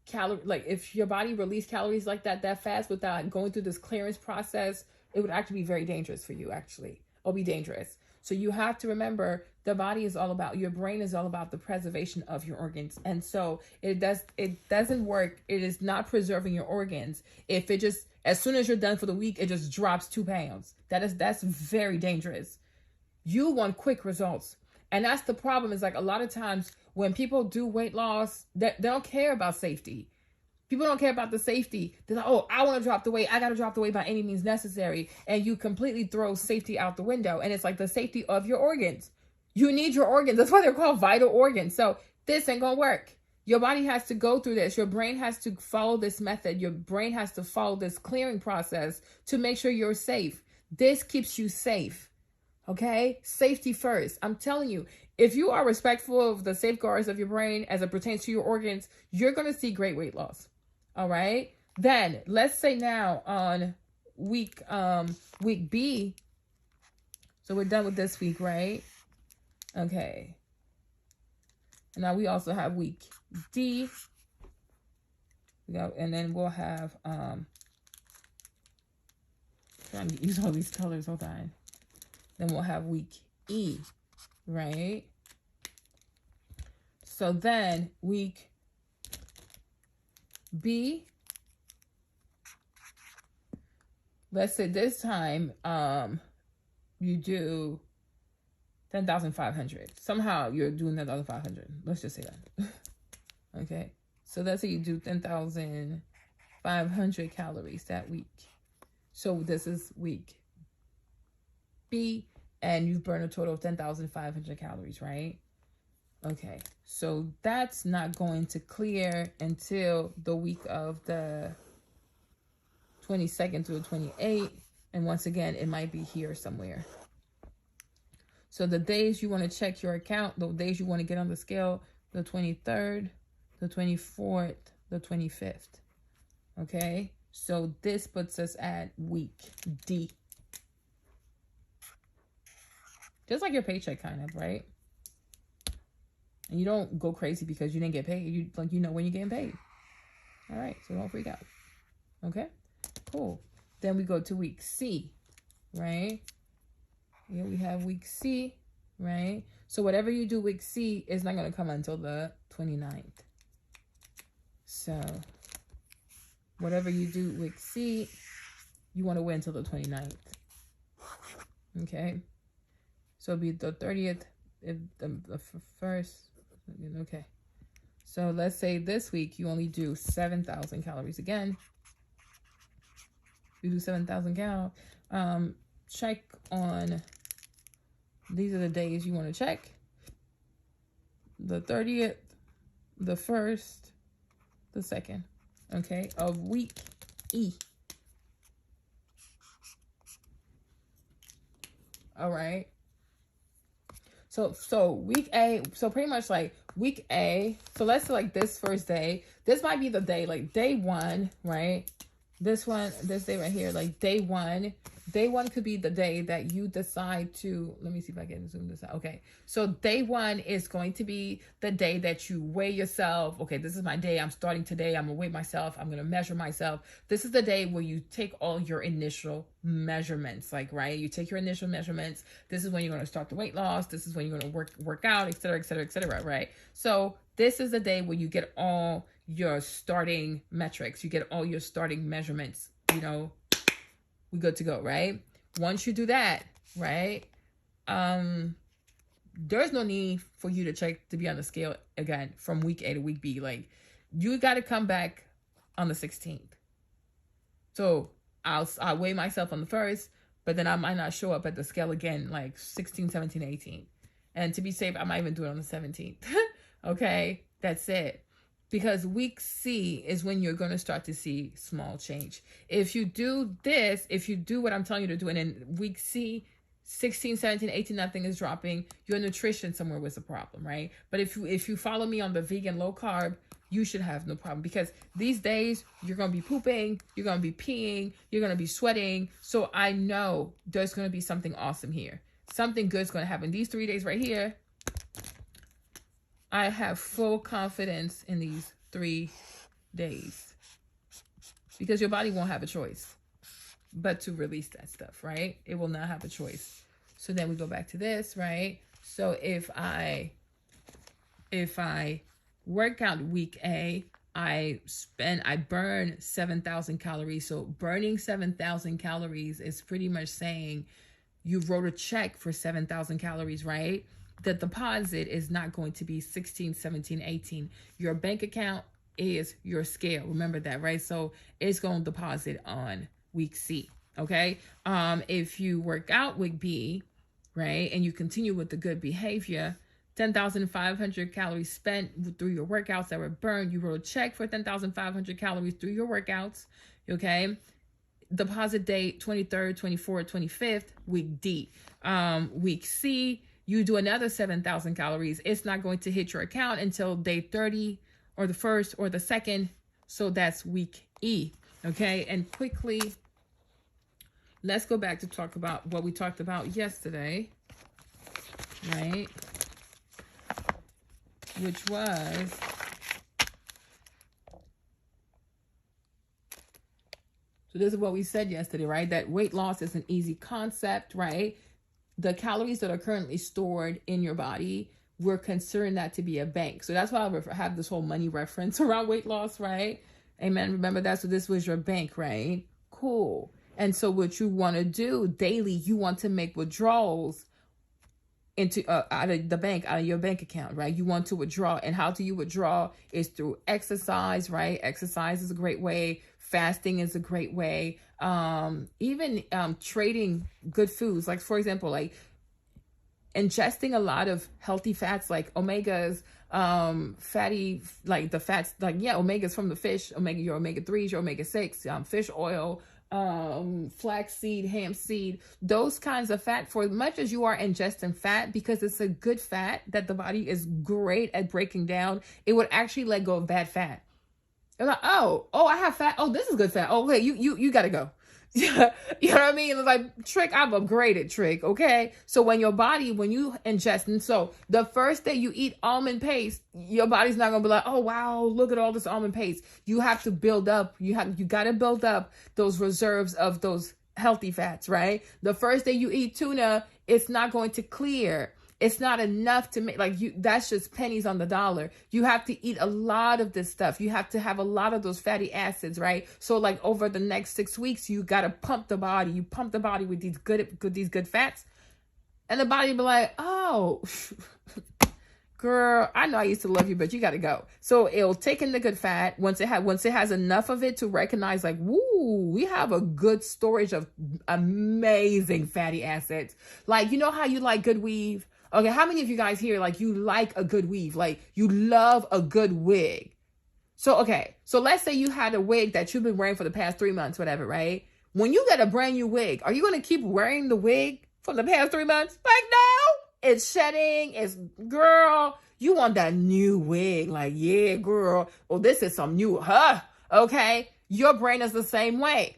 Speaker 1: if your body released calories like that fast without going through this clearance process, it would actually be very dangerous for you, actually. It'll be dangerous. So you have to remember the body is all about, your brain is all about the preservation of your organs. And so it doesn't work. It is not preserving your organs. If it just, as soon as you're done for the week, it just drops 2 pounds. That's very dangerous. You want quick results. And that's the problem, is like a lot of times when people do weight loss, they don't care about safety. People don't care about the safety. They're like, oh, I want to drop the weight. I got to drop the weight by any means necessary. And you completely throw safety out the window. And it's like the safety of your organs. You need your organs. That's why they're called vital organs. So this ain't going to work. Your body has to go through this. Your brain has to follow this method. Your brain has to follow this clearing process to make sure you're safe. This keeps you safe. Okay? Safety first. I'm telling you, if you are respectful of the safeguards of your brain as it pertains to your organs, you're going to see great weight loss. All right. Then let's say now on week B. So we're done with this week, right? Okay. Now we also have week D. And then we'll have trying to use all these colors. Hold on. Then we'll have week E, right? So then week B, let's say this time you do 10,500. Somehow you're doing 10,500. Let's just say that. Okay. So let's say you do 10,500 calories that week. So this is week B, and you burn a total of 10,500 calories, right? Okay, so that's not going to clear until the week of the 22nd through the 28th. And once again, it might be here somewhere. So the days you want to check your account, the days you want to get on the scale, the 23rd, the 24th, the 25th. Okay, so this puts us at week D. Just like your paycheck, kind of, right? And you don't go crazy because you didn't get paid. You know when you're getting paid. All right, so don't freak out. Okay, cool. Then we go to week C, right? Here we have week C, right? So whatever you do week C is not going to come until the 29th. So whatever you do week C, you want to wait until the 29th. Okay. So it'll be the 30th, if the first. Okay. So let's say this week you only do 7,000 calories again. You do 7,000 cal. Check on, these are the days you want to check. The 30th, the 1st, the 2nd, okay, of week E. All right. So week A, so pretty much like week A, so let's say like this first day, this might be the day, like day one, right? This day right here, like day one could be the day that you decide to, let me see if I can zoom this out. Okay, so day one is going to be the day that you weigh yourself. Okay, this is my day. I'm starting today. I'm gonna weigh myself. I'm gonna measure myself. This is the day where you take all your initial measurements, like, right? You take your initial measurements. This is when you're gonna start the weight loss. This is when you're gonna work out, et cetera, et cetera, et cetera, right? So this is the day where you get all your starting metrics. You get all your starting measurements, you know, we good to go, right? Once you do that, right, there's no need for you to check to be on the scale again from week A to week B. Like, you got to come back on the 16th. So I'll weigh myself on the 1st, but then I might not show up at the scale again, like 16, 17, 18. And to be safe, I might even do it on the 17th. Okay, that's it. Because week C is when you're going to start to see small change. If you do this, if you do what I'm telling you to do, and in week C, 16, 17, 18, nothing is dropping, your nutrition somewhere was a problem, right? But if you follow me on the vegan low carb, you should have no problem, because these days you're going to be pooping, you're going to be peeing, you're going to be sweating. So I know there's going to be something awesome here. Something good's going to happen. These 3 days right here, I have full confidence in these 3 days, because your body won't have a choice but to release that stuff, right? It will not have a choice. So then we go back to this, right? So if I work out week A, I burn 7,000 calories. So burning 7,000 calories is pretty much saying you wrote a check for 7,000 calories, right? the deposit is not going to be 16, 17, 18. Your bank account is your scale. Remember that, right? So it's going to deposit on week C. Okay. If you work out week B, right, and you continue with the good behavior, 10,500 calories spent through your workouts that were burned. You wrote a check for 10,500 calories through your workouts. Okay. Deposit date 23rd, 24th, 25th, week D. Week C, you do another 7,000 calories. It's not going to hit your account until day 30 or the 1st or the 2nd. So that's week E. Okay. And quickly, let's go back to talk about what we talked about yesterday, right? Which was so this is what we said yesterday, right? That weight loss is an easy concept, right? The calories that are currently stored in your body, we're considering that to be a bank. So that's why I have this whole money reference around weight loss, right? Amen. Remember that. So this was your bank, right? Cool. And so what you want to do daily, you want to make withdrawals into out of the bank, out of your bank account, right? You want to withdraw. And how do you withdraw? Is through exercise, right? Exercise is a great way. Fasting is a great way. Even trading good foods, like for example, like ingesting a lot of healthy fats like omegas, fatty, like the fats, like omegas from the fish, your omega-3s, your omega-6, fish oil, flaxseed, hemp seed, those kinds of fat. For as much as you are ingesting fat, because it's a good fat that the body is great at breaking down, it would actually let go of bad fat. It's like, oh, I have fat. Oh, this is good fat. Oh, okay, you gotta go. You know what I mean? It's like, Trick, I've upgraded, Trick. Okay. So when you ingest, and so the first day you eat almond paste, your body's not gonna be like, oh wow, look at all this almond paste. You have to build up. You gotta build up those reserves of those healthy fats, right? The first day you eat tuna, it's not going to clear. It's not enough to make that's just pennies on the dollar. You have to eat a lot of this stuff. You have to have a lot of those fatty acids, right? So like over the next 6 weeks, you got to pump the body. You pump the body with these good fats. And the body be like, oh, girl, I know I used to love you, but you got to go. So it'll take in the good fat once it has enough of it to recognize like, woo, we have a good storage of amazing fatty acids. Like, you know how you like good weave? Okay, how many of you guys here, like, you like a good weave? Like, you love a good wig. So, okay, so let's say you had a wig that you've been wearing for the past 3 months, whatever, right? When you get a brand new wig, are you going to keep wearing the wig for the past 3 months? Like, no, it's shedding. Girl, you want that new wig. Like, yeah, girl. Oh, this is some new, okay? Your brain is the same way.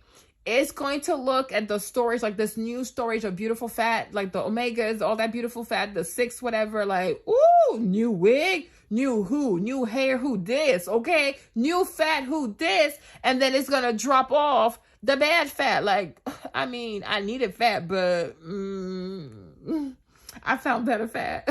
Speaker 1: It's going to look at the storage, like this new storage of beautiful fat, like the omegas, all that beautiful fat, the 6, whatever, like, ooh, new wig, new who, new hair, who this, okay? New fat, who this, and then it's going to drop off the bad fat. Like, I mean, I needed fat, but I found better fat.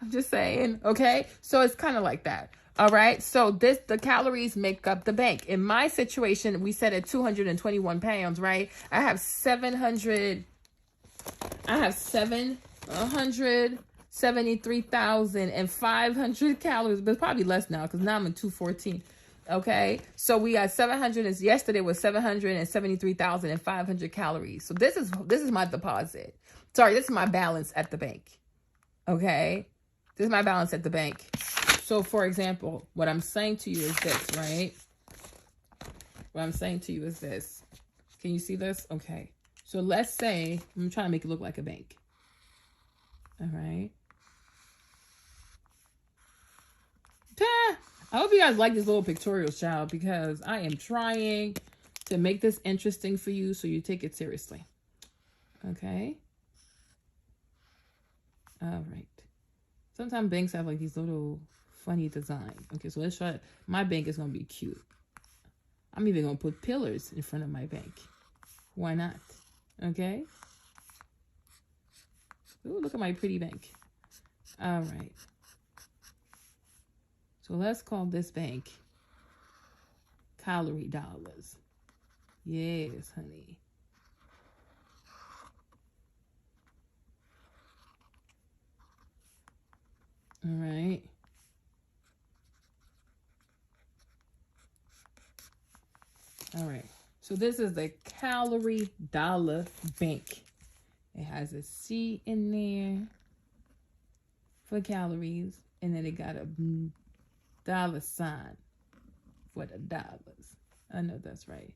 Speaker 1: I'm just saying, okay? So it's kind of like that. All right. So the calories make up the bank. In my situation, we said at 221 pounds, right? I have 773,500 calories, but probably less now because now I'm at 214. Okay. So we got 700. Yesterday was 773,500 calories. So this is my deposit. Sorry, this is my balance at the bank. Okay. This is my balance at the bank. So, for example, what I'm saying to you is this, right? What I'm saying to you is this. Can you see this? Okay. So, let's say, I'm trying to make it look like a bank. All right. I hope you guys like this little pictorial, child, because I am trying to make this interesting for you so you take it seriously. Okay. All right. Sometimes banks have like these little funny designs. Okay, so let's try it. My bank is going to be cute. I'm even going to put pillars in front of my bank. Why not? Okay. Ooh, look at my pretty bank. All right. So let's call this bank Calorie Dollars. Yes, honey. All right. All right. So this is the Calorie Dollar Bank. It has a C in there for calories, and then it got a dollar sign for the dollars. I know that's right.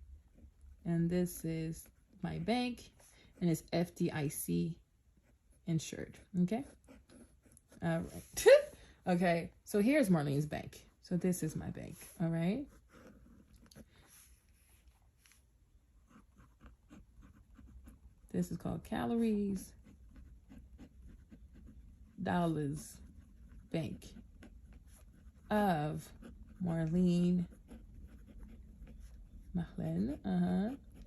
Speaker 1: And this is my bank, and it's FDIC insured. Okay. All right. Okay. So here's Marlene's bank. So this is my bank. All right. This is called Calories Dollars Bank of Marlene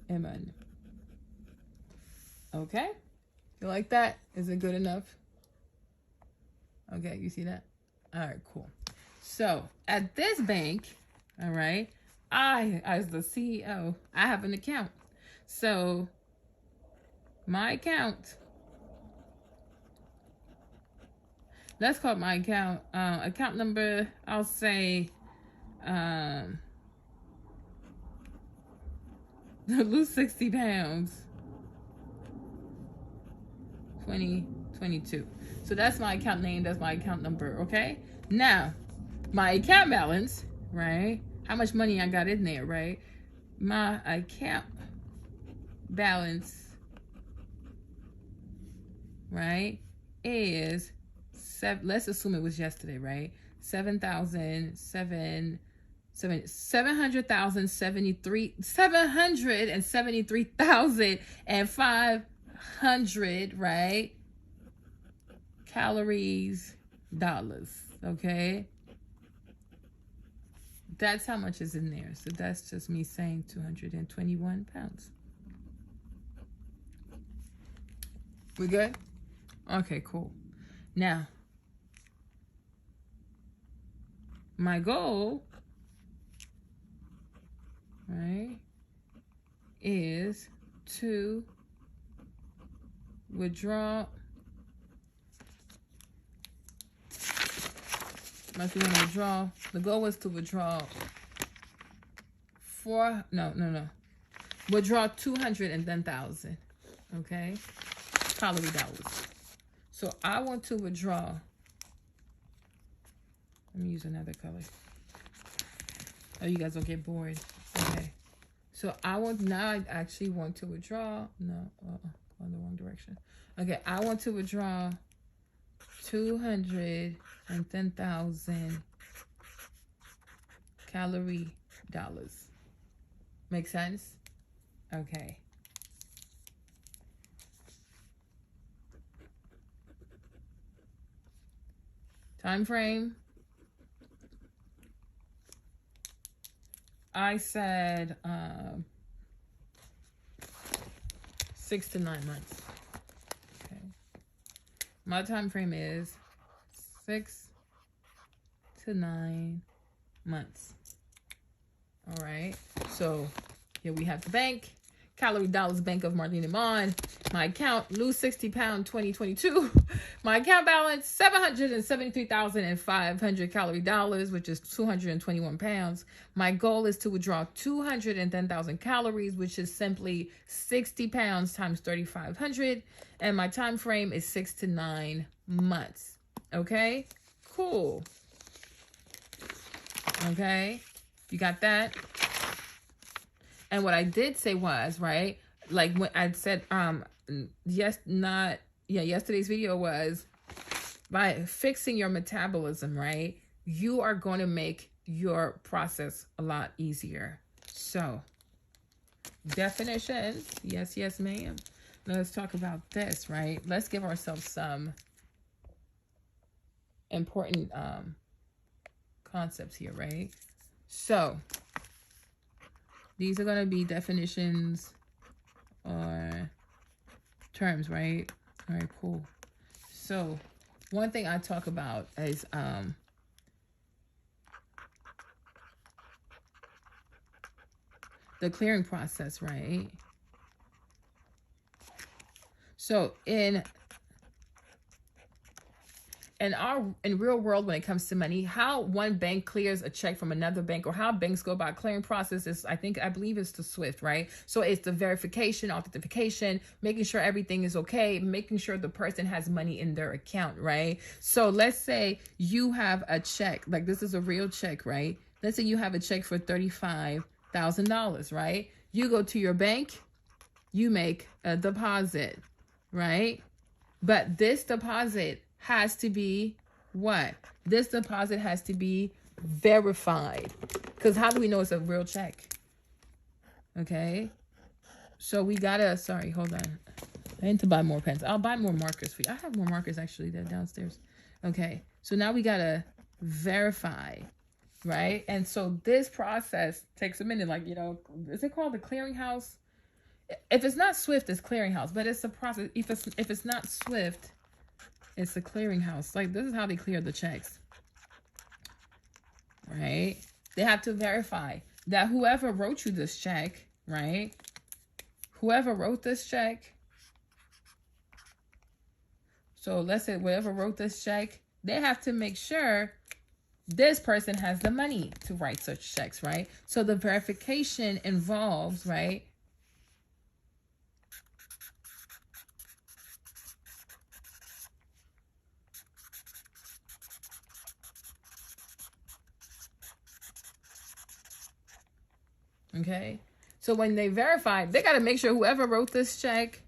Speaker 1: Eman. Okay? You like that? Is it good enough? Okay, you see that? All right, cool. So at this bank, all right, I, as the CEO, I have an account. So my account, let's call it my account. Account number, I'll say, lose 60 pounds, 2022. So that's my account name. That's my account number. Okay. Now, my account balance, right? How much money I got in there, right? My account balance, right, is let's assume it was yesterday, right? 773,500, right? Calories, dollars, okay? That's how much is in there. So that's just me saying 221 pounds. We good? Okay, cool. Now, my goal, right, is to withdraw. Must be gonna withdraw. The goal was to withdraw withdraw 210,000. Okay, calorie dollars. So I want to withdraw. Let me use another color. Oh, you guys don't get bored. Okay. So I actually want to withdraw. No, on the wrong direction. Okay, I want to withdraw 210,000 calorie dollars. Make sense? Okay. Time frame. I said 6 to 9 months. Okay. My time frame is 6 to 9 months. All right. So here we have the bank. Calorie Dollars Bank of Marlene Iman. My account, lose 60 pound 2022. My account balance, 773,500 calorie dollars, which is 221 pounds. My goal is to withdraw 210,000 calories, which is simply 60 pounds times 3,500. And my time frame is 6 to 9 months. Okay? Cool. Okay? You got that? And what I did say was, right, like when I said, yesterday's video was, by fixing your metabolism, right, you are going to make your process a lot easier. So, definitions, yes, ma'am. Let's talk about this, right? Let's give ourselves some important concepts here, right? So, these are going to be definitions or terms, right? All right, cool. So, one thing I talk about is the clearing process, right? So, in in real world, when it comes to money, how one bank clears a check from another bank, or how banks go about clearing process is, I believe it's the SWIFT, right? So it's the verification, authentication, making sure everything is okay, making sure the person has money in their account, right? So let's say you have a check, like this is a real check, right? Let's say you have a check for $35,000, right? You go to your bank, you make a deposit, right? But this deposit has to be what? This deposit has to be verified. Because how do we know it's a real check? Okay. So we gotta, sorry, hold on. I need to buy more pens. I'll buy more markers for you. I have more markers actually downstairs. Okay. So now we gotta verify, right? And so this process takes a minute. Like, is it called the clearinghouse? If it's not SWIFT, it's clearinghouse. But it's a process. If it's not SWIFT, it's the clearinghouse. Like, this is how they clear the checks, right? They have to verify that whoever wrote you this check, right? Whoever wrote this check. So let's say whoever wrote this check, they have to make sure this person has the money to write such checks, right? So the verification involves, right? Okay, so when they verify, they got to make sure whoever wrote this check,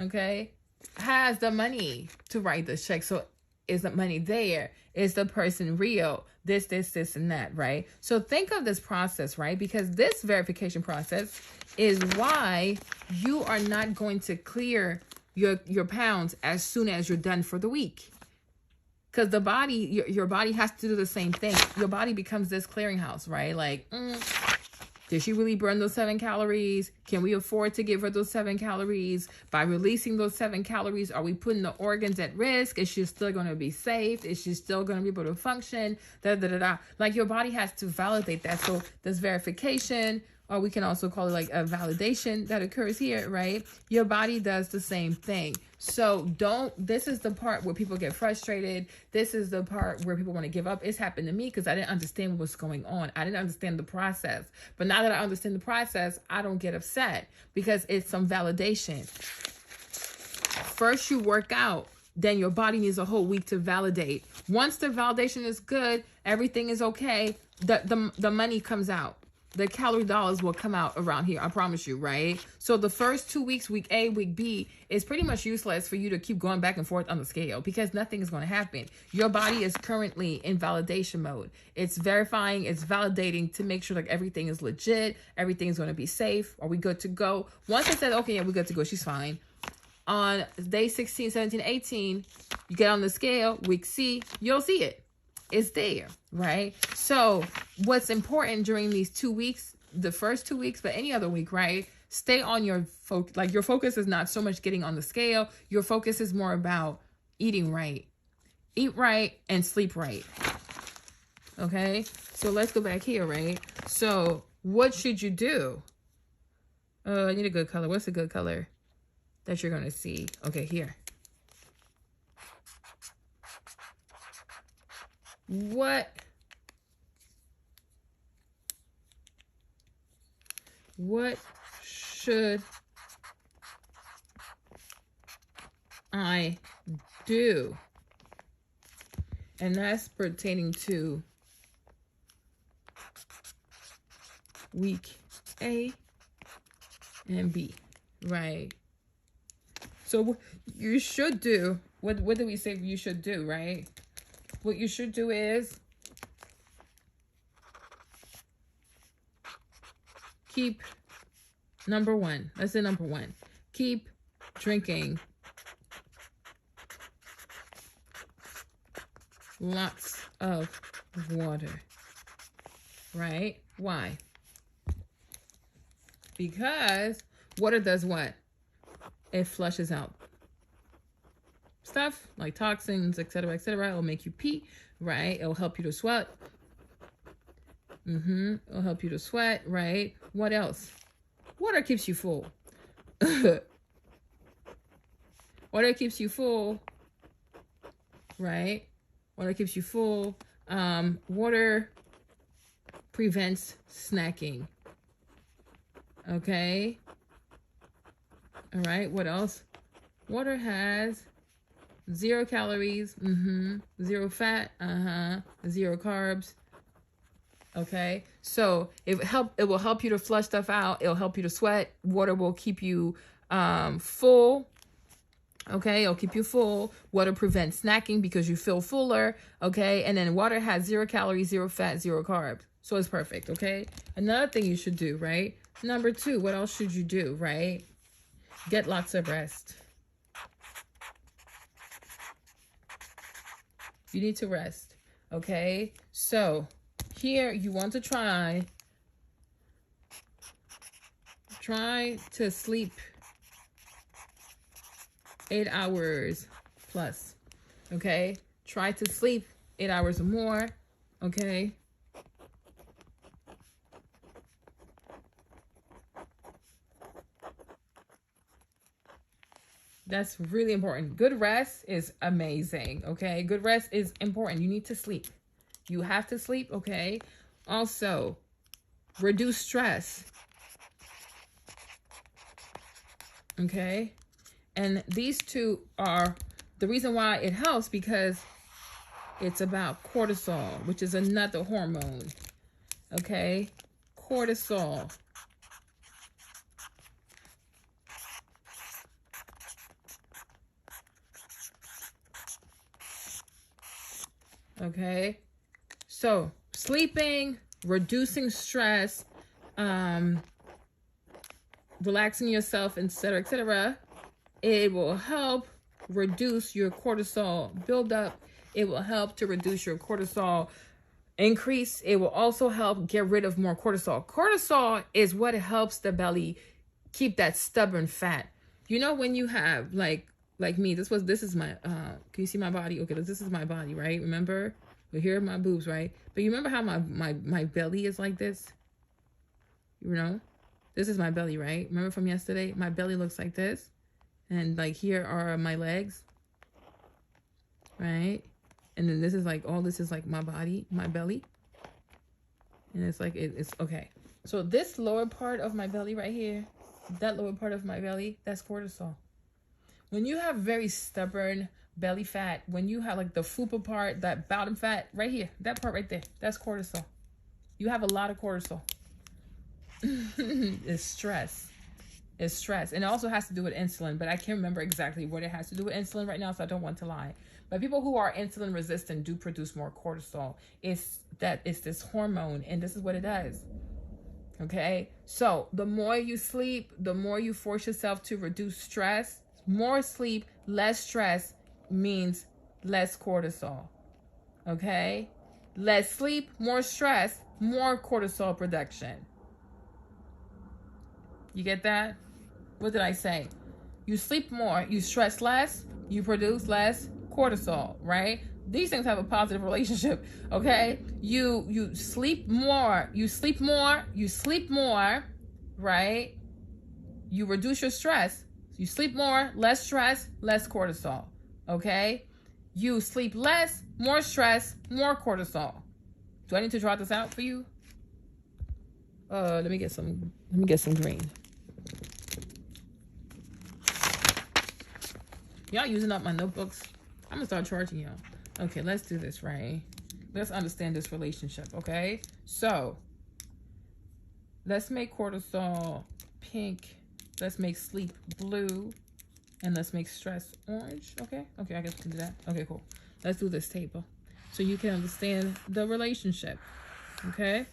Speaker 1: okay, has the money to write this check. So is the money there? Is the person real? This, and that, right? So think of this process, right? Because this verification process is why you are not going to clear your pounds as soon as you're done for the week. Because the body, your body has to do the same thing. Your body becomes this clearinghouse, right? Like, did she really burn those 7 calories? Can we afford to give her those 7 calories? By releasing those 7 calories, are we putting the organs at risk? Is she still going to be safe? Is she still going to be able to function? Like, your body has to validate that. So this verification, or we can also call it like a validation that occurs here, right? Your body does the same thing. So this is the part where people get frustrated. This is the part where people want to give up. It's happened to me because I didn't understand what's going on. I didn't understand the process. But now that I understand the process, I don't get upset because it's some validation. First you work out, then your body needs a whole week to validate. Once the validation is good, everything is okay, the money comes out. The calorie dollars will come out around here. I promise you, right? So the first 2 weeks, week A, week B, is pretty much useless for you to keep going back and forth on the scale because nothing is going to happen. Your body is currently in validation mode. It's verifying, it's validating to make sure like everything is legit, everything is going to be safe. Are we good to go? Once I said, okay, yeah, we're good to go, she's fine. On day 16, 17, 18, you get on the scale, week C, you'll see it. It's there, right? So what's important during these 2 weeks, the first 2 weeks, but any other week, right? Stay on your focus. Like, your focus is not so much getting on the scale. Your focus is more about eating right. Eat right and sleep right. Okay? So let's go back here, right? So what should you do? I need a good color. What's a good color that you're going to see? Okay, here. What should I do? And that's pertaining to week A and B, right? So what you should do, what do we say you should do, right? What you should do is keep, number one, let's say number one, keep drinking lots of water, right? Why? Because water does what? It flushes out stuff like toxins, etc., etc. It'll make you pee, right? It'll help you to sweat. It'll help you to sweat, right? What else? Water keeps you full. Water keeps you full, right? Water keeps you full. Water prevents snacking. Okay. All right. What else? Water has 0 calories. 0 fat. 0 carbs. Okay. So it will help you to flush stuff out. It'll help you to sweat. Water will keep you full. Okay, it'll keep you full. Water prevents snacking because you feel fuller. Okay, and then water has 0 calories, 0 fat, 0 carbs. So it's perfect. Okay, another thing you should do, right? Number 2, what else should you do, right? Get lots of rest. You need to rest. Okay, so here you want to try to sleep 8 hours plus. Okay, try to sleep 8 hours or more. Okay, that's really important. Good rest is amazing. Okay, good rest is important. You need to sleep. You have to sleep. Okay, also reduce stress. Okay, and these two are the reason why it helps, because it's about cortisol, which is another hormone. Okay, cortisol. Okay, so sleeping, reducing stress, relaxing yourself, etc., it will help reduce your cortisol buildup. It will help to reduce your cortisol increase. It will also help get rid of more cortisol. Cortisol is what helps the belly keep that stubborn fat. You know, when you have like me, this is my can you see my body? Okay, this is my body, right? Remember? But here are my boobs, right? But you remember how my belly is like this? You know? This is my belly, right? Remember from yesterday? My belly looks like this. And like here are my legs. Right? And then this is like, all this is like my body, my belly. And it's like, it's okay. So this lower part of my belly right here, that lower part of my belly, that's cortisol. When you have very stubborn belly fat, when you have like the fupa part, that bottom fat right here, that part right there, that's cortisol. You have a lot of cortisol. It's stress. It's stress. And it also has to do with insulin, but I can't remember exactly what it has to do with insulin right now, so I don't want to lie. But people who are insulin resistant do produce more cortisol. It's this hormone, and this is what it does. Okay? So the more you sleep, the more you force yourself to reduce stress. More sleep, less stress means less cortisol. Okay? Less sleep, more stress, more cortisol production. You get that? What did I say? You sleep more, you stress less, you produce less cortisol, right? These things have a positive relationship, okay? You sleep more, right? You reduce your stress. You sleep more, less stress, less cortisol, okay? You sleep less, more stress, more cortisol. Do I need to draw this out for you? Let me get some green. Y'all using up my notebooks. I'm gonna start charging y'all. Okay, let's do this, right? Let's understand this relationship, okay? So let's make cortisol pink. Let's make sleep blue. And let's make stress orange. Okay, I guess we can do that. Okay, cool. Let's do this table so you can understand the relationship. Okay?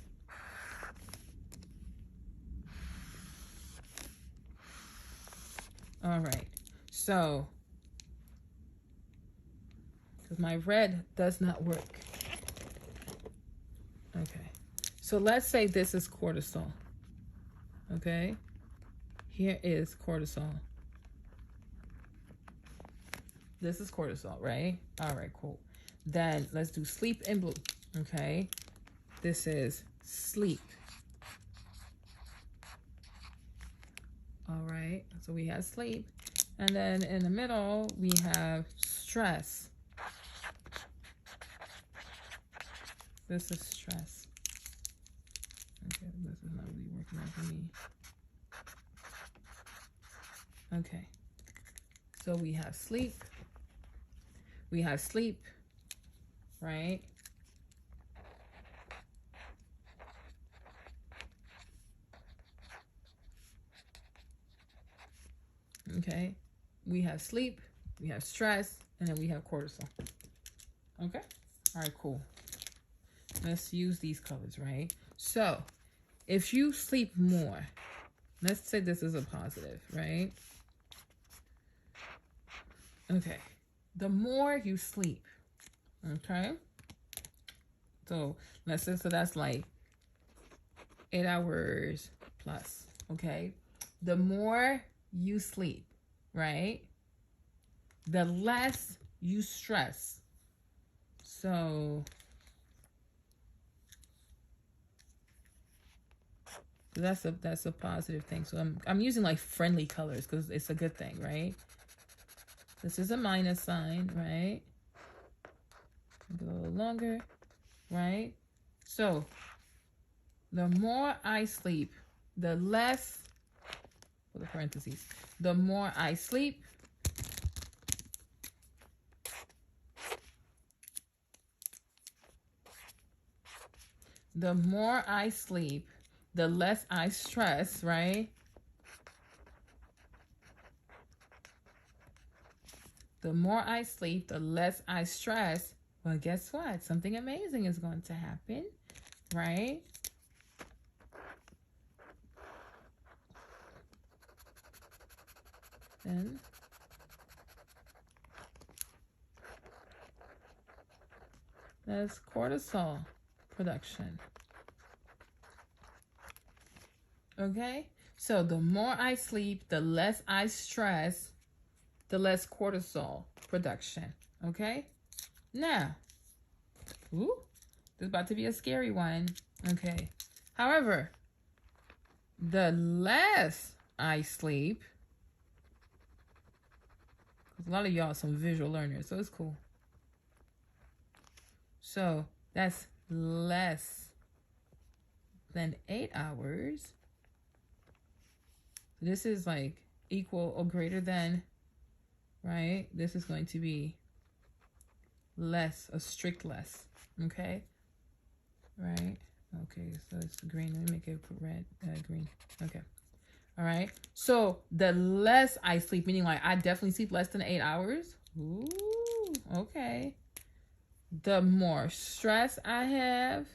Speaker 1: All right. So because my red does not work. Okay. So let's say this is cortisol. Okay. Here is cortisol. This is cortisol, right? All right, cool. Then let's do sleep in blue. Okay. This is sleep. All right. So we have sleep. And then in the middle, we have stress. This is stress. Okay, this is not really working out for me. Okay. So we have sleep. We have sleep, right? Okay. We have sleep, we have stress, and then we have cortisol. Okay. All right, cool. Let's use these colors, right? So if you sleep more, let's say this is a positive, right? Okay. The more you sleep, okay? So let's say, so that's like 8 hours plus, okay? The more you sleep, right? The less you stress. So that's a positive thing. So I'm using like friendly colors because it's a good thing, right? This is a minus sign, right? A little longer, right? So the more I sleep, the less, for the parentheses, the more I sleep, the more I sleep, the less I stress, right? The more I sleep, the less I stress. Well, guess what? Something amazing is going to happen, right? Then that's cortisol production. Okay? So the more I sleep, the less I stress, the less cortisol production. Okay? Now, ooh, this is about to be a scary one. Okay. However, the less I sleep, because a lot of y'all are some visual learners, so it's cool. So that's less than 8 hours. This is like equal or greater than, right? This is going to be less, a strict less, okay? Right? Okay, so it's green. Let me make it red, green. Okay. All right. So the less I sleep, meaning like I definitely sleep less than 8 hours. Ooh, okay. The more stress I have,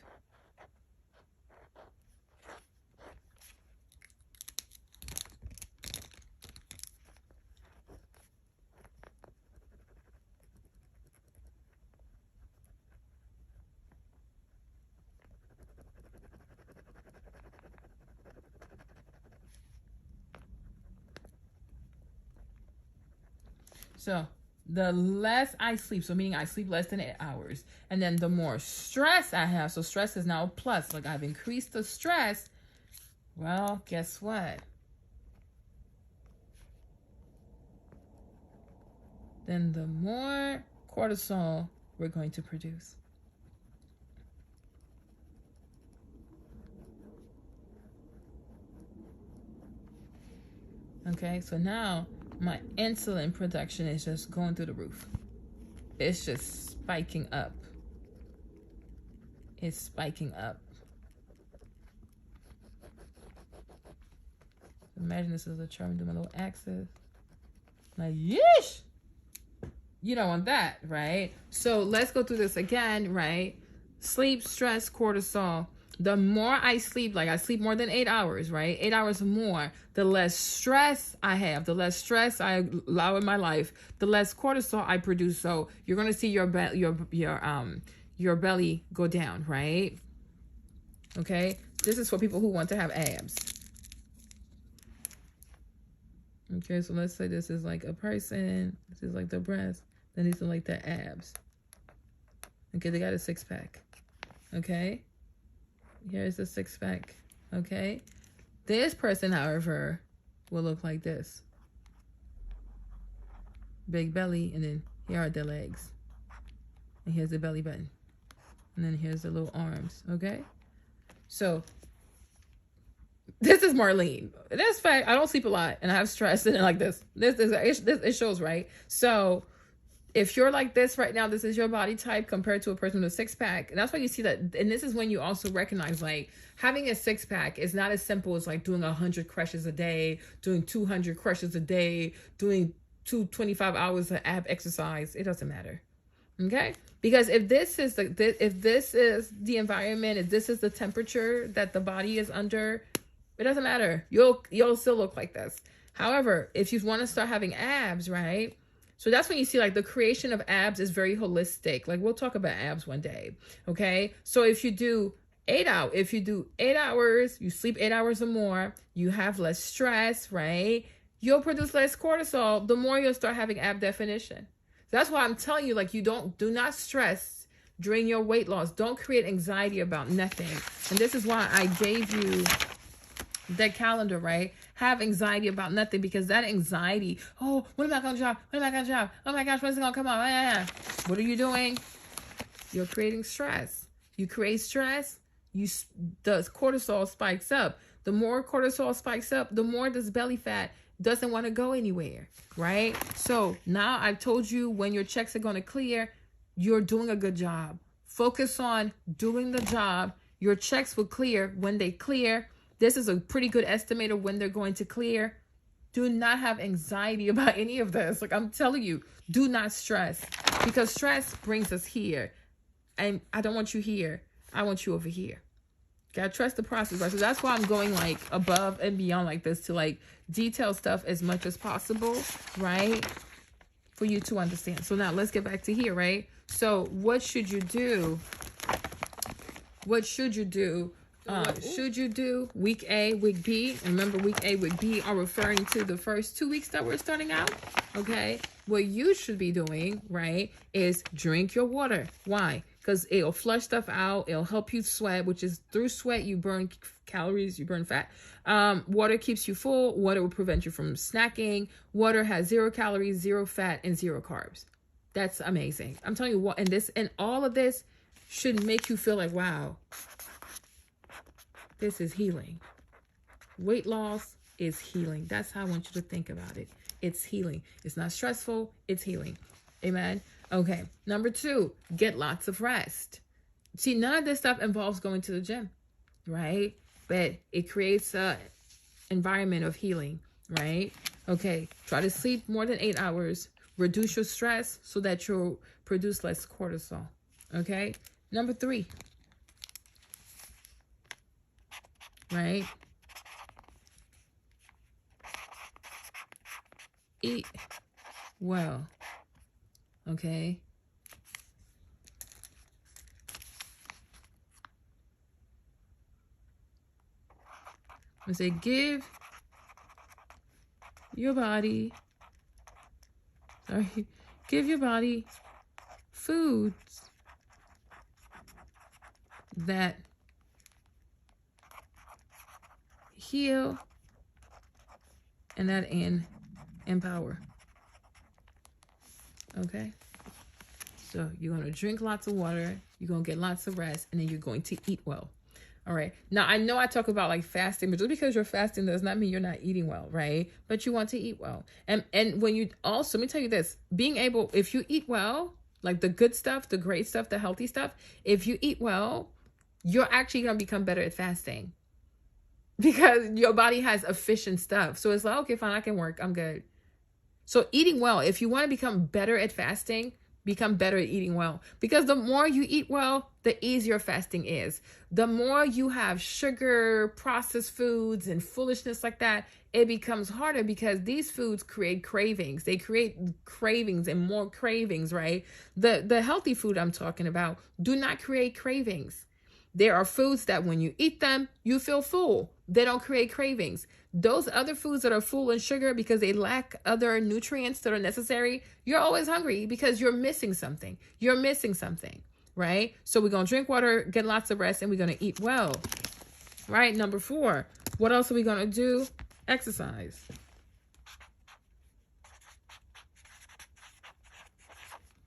Speaker 1: so the less I sleep, so meaning I sleep less than 8 hours, and then the more stress I have, so stress is now a plus, like I've increased the stress, well, guess what? Then the more cortisol we're going to produce. Okay, so now my insulin production is just going through the roof. It's just spiking up. It's spiking up. Imagine this is a chart into my little axis. Like, yeesh! You don't want that, right? So let's go through this again, right? Sleep, stress, cortisol. The more I sleep, like I sleep more than 8 hours, right? 8 hours or more, the less stress I have, the less stress I allow in my life, the less cortisol I produce. So you're gonna see your belly go down, right? Okay, this is for people who want to have abs. Okay, so let's say this is like a person. This is like the breast. Then these are like the abs. Okay, they got a 6-pack. Okay. Here's the 6-pack. Okay. This person, however, will look like this. Big belly, and then here are the legs. And here's the belly button. And then here's the little arms, okay? So this is Marlene. That's fact. I don't sleep a lot and I have stress and like this. It shows, right? So if you're like this right now, this is your body type compared to a person with a six pack. And that's why you see that. And this is when you also recognize like having a six pack is not as simple as like doing 100 crushes a day, doing 200 crushes a day, doing 25 hours of ab exercise. It doesn't matter. Okay? Because if this is the environment, if this is the temperature that the body is under, it doesn't matter. You'll still look like this. However, if you want to start having abs, right? So that's when you see like the creation of abs is very holistic. Like we'll talk about abs one day. Okay? So if you do 8 hours, you sleep 8 hours or more, you have less stress, right? You'll produce less cortisol, the more you'll start having ab definition. That's why I'm telling you, like, do not stress during your weight loss. Don't create anxiety about nothing. And this is why I gave you that calendar, right? Have anxiety about nothing, because that anxiety, oh, what am I going to drop? What am I going to drop? Oh my gosh, when's it going to come out? What are you doing? You're creating stress. You create stress, the cortisol spikes up. The more cortisol spikes up, the more this belly fat doesn't want to go anywhere, right? So now I've told you when your checks are going to clear, you're doing a good job. Focus on doing the job. Your checks will clear when they clear. This is a pretty good estimator when they're going to clear. Do not have anxiety about any of this. Like I'm telling you, do not stress, because stress brings us here. And I don't want you here. I want you over here. Gotta trust the process, right? So that's why I'm going like above and beyond like this to like detail stuff as much as possible, right? For you to understand. So now let's get back to here, right? So what should you do? What should you do? Should you do week A, week B? Remember, week A, week B are referring to the first 2 weeks that we're starting out, okay? What you should be doing, right, is drink your water. Why? Because it'll flush stuff out. It'll help you sweat, which is through sweat, you burn calories, you burn fat. Water keeps you full. Water will prevent you from snacking. Water has 0 calories, 0 fat, and 0 carbs. That's amazing. I'm telling you what, and all of this should make you feel like, wow, this is healing. Weight loss is healing. That's how I want you to think about it. It's healing. It's not stressful. It's healing. Amen. Okay. Number 2, get lots of rest. See, none of this stuff involves going to the gym, right? But it creates a environment of healing, right? Okay. Try to sleep more than 8 hours. Reduce your stress so that you'll produce less cortisol. Okay. Number 3, right? Eat well. Okay. I say give your body foods that heal and that empower. Okay. So you're going to drink lots of water, you're going to get lots of rest, and then you're going to eat well. All right. Now, I know I talk about like fasting, but just because you're fasting does not mean you're not eating well, right? But you want to eat well. And when you also, let me tell you this, being able, if you eat well, like the good stuff, the great stuff, the healthy stuff, if you eat well, you're actually going to become better at fasting because your body has efficient stuff. So it's like, okay, fine, I can work. I'm good. So eating well, if you want to become better at fasting, become better at eating well, because the more you eat well, the easier fasting is. The more you have sugar, processed foods, and foolishness like that, it becomes harder because these foods create cravings. They create cravings and more cravings, right? The healthy food I'm talking about do not create cravings. There are foods that when you eat them, you feel full. They don't create cravings. Those other foods that are full in sugar because they lack other nutrients that are necessary, you're always hungry because you're missing something. You're missing something, right? So we're going to drink water, get lots of rest, and we're going to eat well, right? Number 4, what else are we going to do? Exercise.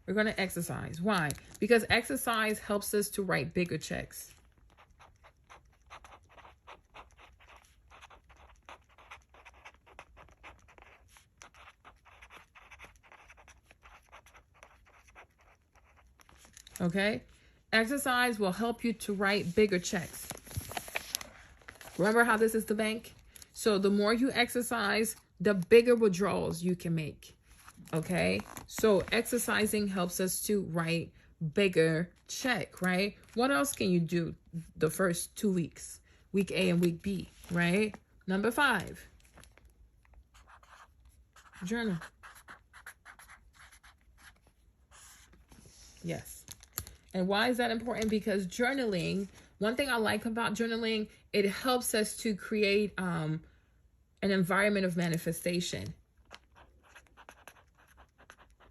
Speaker 1: We're going to exercise. Why? Because exercise helps us to write bigger checks. Okay? Exercise will help you to write bigger checks. Remember how this is the bank? So the more you exercise, the bigger withdrawals you can make. Okay? So exercising helps us to write bigger check, right? What else can you do the first 2 weeks? Week A and week B, right? Number 5. Journal. Yes. And why is that important? Because journaling, one thing I like about journaling, it helps us to create an environment of manifestation.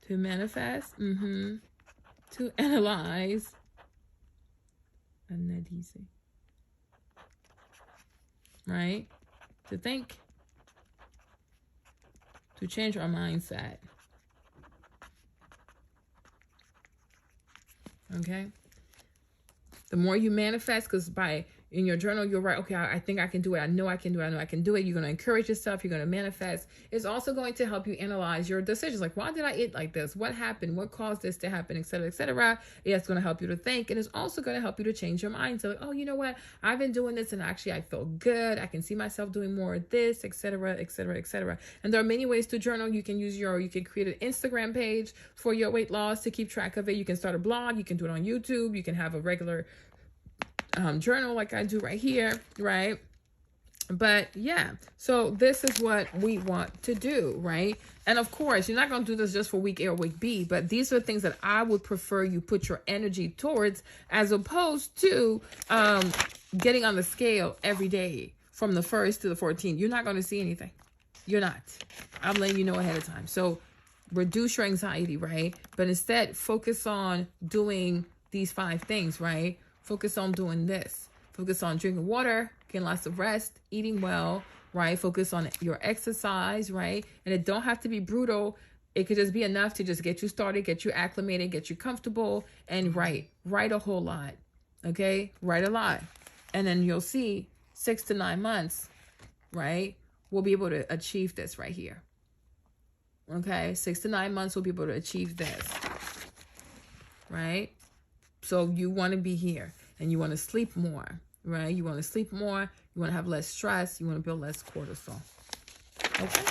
Speaker 1: To manifest, to analyze, right? To think, to change our mindset. Okay? The more you manifest, because in your journal, you're right. Okay, I think I can do it. I know I can do it. I know I can do it. You're going to encourage yourself. You're going to manifest. It's also going to help you analyze your decisions. Like, why did I eat like this? What happened? What caused this to happen? Et cetera, et cetera. It's going to help you to think. And it's also going to help you to change your mind. So like, oh, you know what? I've been doing this and actually I feel good. I can see myself doing more of this, et cetera, et cetera, et cetera. And there are many ways to journal. You can create an Instagram page for your weight loss to keep track of it. You can start a blog. You can do it on YouTube. You can have a regular journal like I do right here, right? But yeah, so this is what we want to do, right? And of course, you're not going to do this just for week A or week B, but these are things that I would prefer you put your energy towards, as opposed to getting on the scale every day from the 1st to the 14th. You're not going to see anything. You're not. I'm letting you know ahead of time. So reduce your anxiety, right? But instead, focus on doing these 5 things, right? Focus on doing this. Focus on drinking water, getting lots of rest, eating well, right? Focus on your exercise, right? And it don't have to be brutal. It could just be enough to just get you started, get you acclimated, get you comfortable, and write a whole lot, okay? Write a lot. And then you'll see 6 to 9 months, right? We'll be able to achieve this right here. Okay? 6 to 9 months, we'll be able to achieve this, right? So you want to be here and you want to sleep more, right? You want to sleep more. You want to have less stress. You want to build less cortisol. Okay.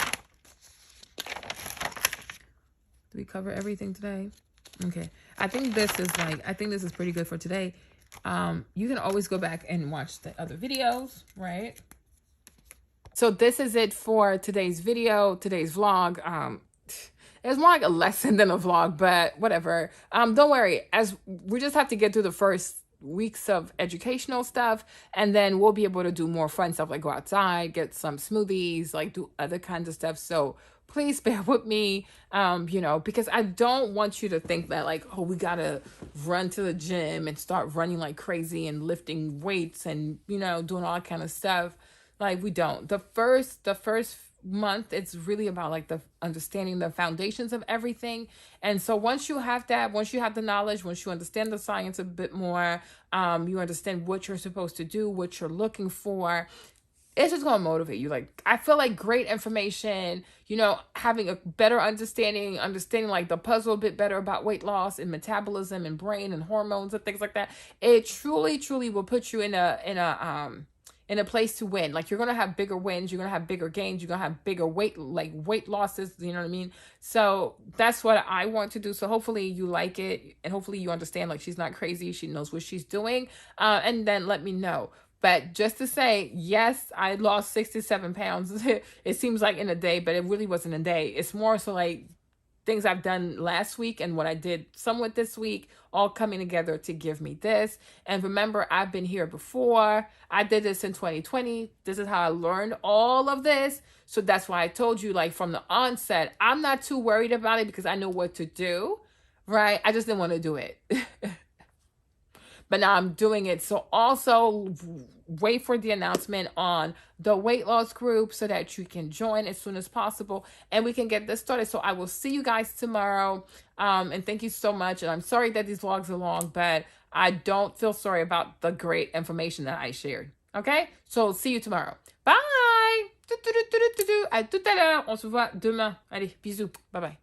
Speaker 1: Did we cover everything today? Okay. I think this is pretty good for today. You can always go back and watch the other videos, right?
Speaker 2: So this is it for today's video, today's vlog. It's more like a lesson than a vlog, but whatever. Don't worry, as we just have to get through the first weeks of educational stuff, and then we'll be able to do more fun stuff, like go outside, get some smoothies, like do other kinds of stuff. So please bear with me, because I don't want you to think that like, oh, we gotta run to the gym and start running like crazy and lifting weights and, doing all that kind of stuff. Like, we don't. The first month, it's really about like the understanding the foundations of everything. And so once you have that, once you have the knowledge, once you understand the science a bit more, you understand what you're supposed to do, what you're looking for, it's just going to motivate you. Like, I feel like great information, having a better understanding like the puzzle a bit better about weight loss and metabolism and brain and hormones and things like that. It truly, truly will put you in a place to win. Like, you're going to have bigger wins. You're going to have bigger gains. You're going to have bigger weight losses. You know what I mean? So that's what I want to do. So hopefully you like it. And hopefully you understand, like, she's not crazy. She knows what she's doing. And then let me know. But just to say, yes, I lost 67 pounds. It seems like in a day, but it really wasn't a day. It's more so like things I've done last week and what I did somewhat this week, all coming together to give me this. And remember, I've been here before. I did this in 2020. This is how I learned all of this. So that's why I told you, like, from the onset, I'm not too worried about it because I know what to do, right? I just didn't want to do it. but now I'm doing it. So also wait for the announcement on the weight loss group so that you can join as soon as possible and we can get this started. So I will see you guys tomorrow. And thank you so much. And I'm sorry that these vlogs are long, but I don't feel sorry about the great information that I shared. Okay? So see you tomorrow. Bye! À tout à l'heure. On se voit demain. Allez, bisous. Bye bye.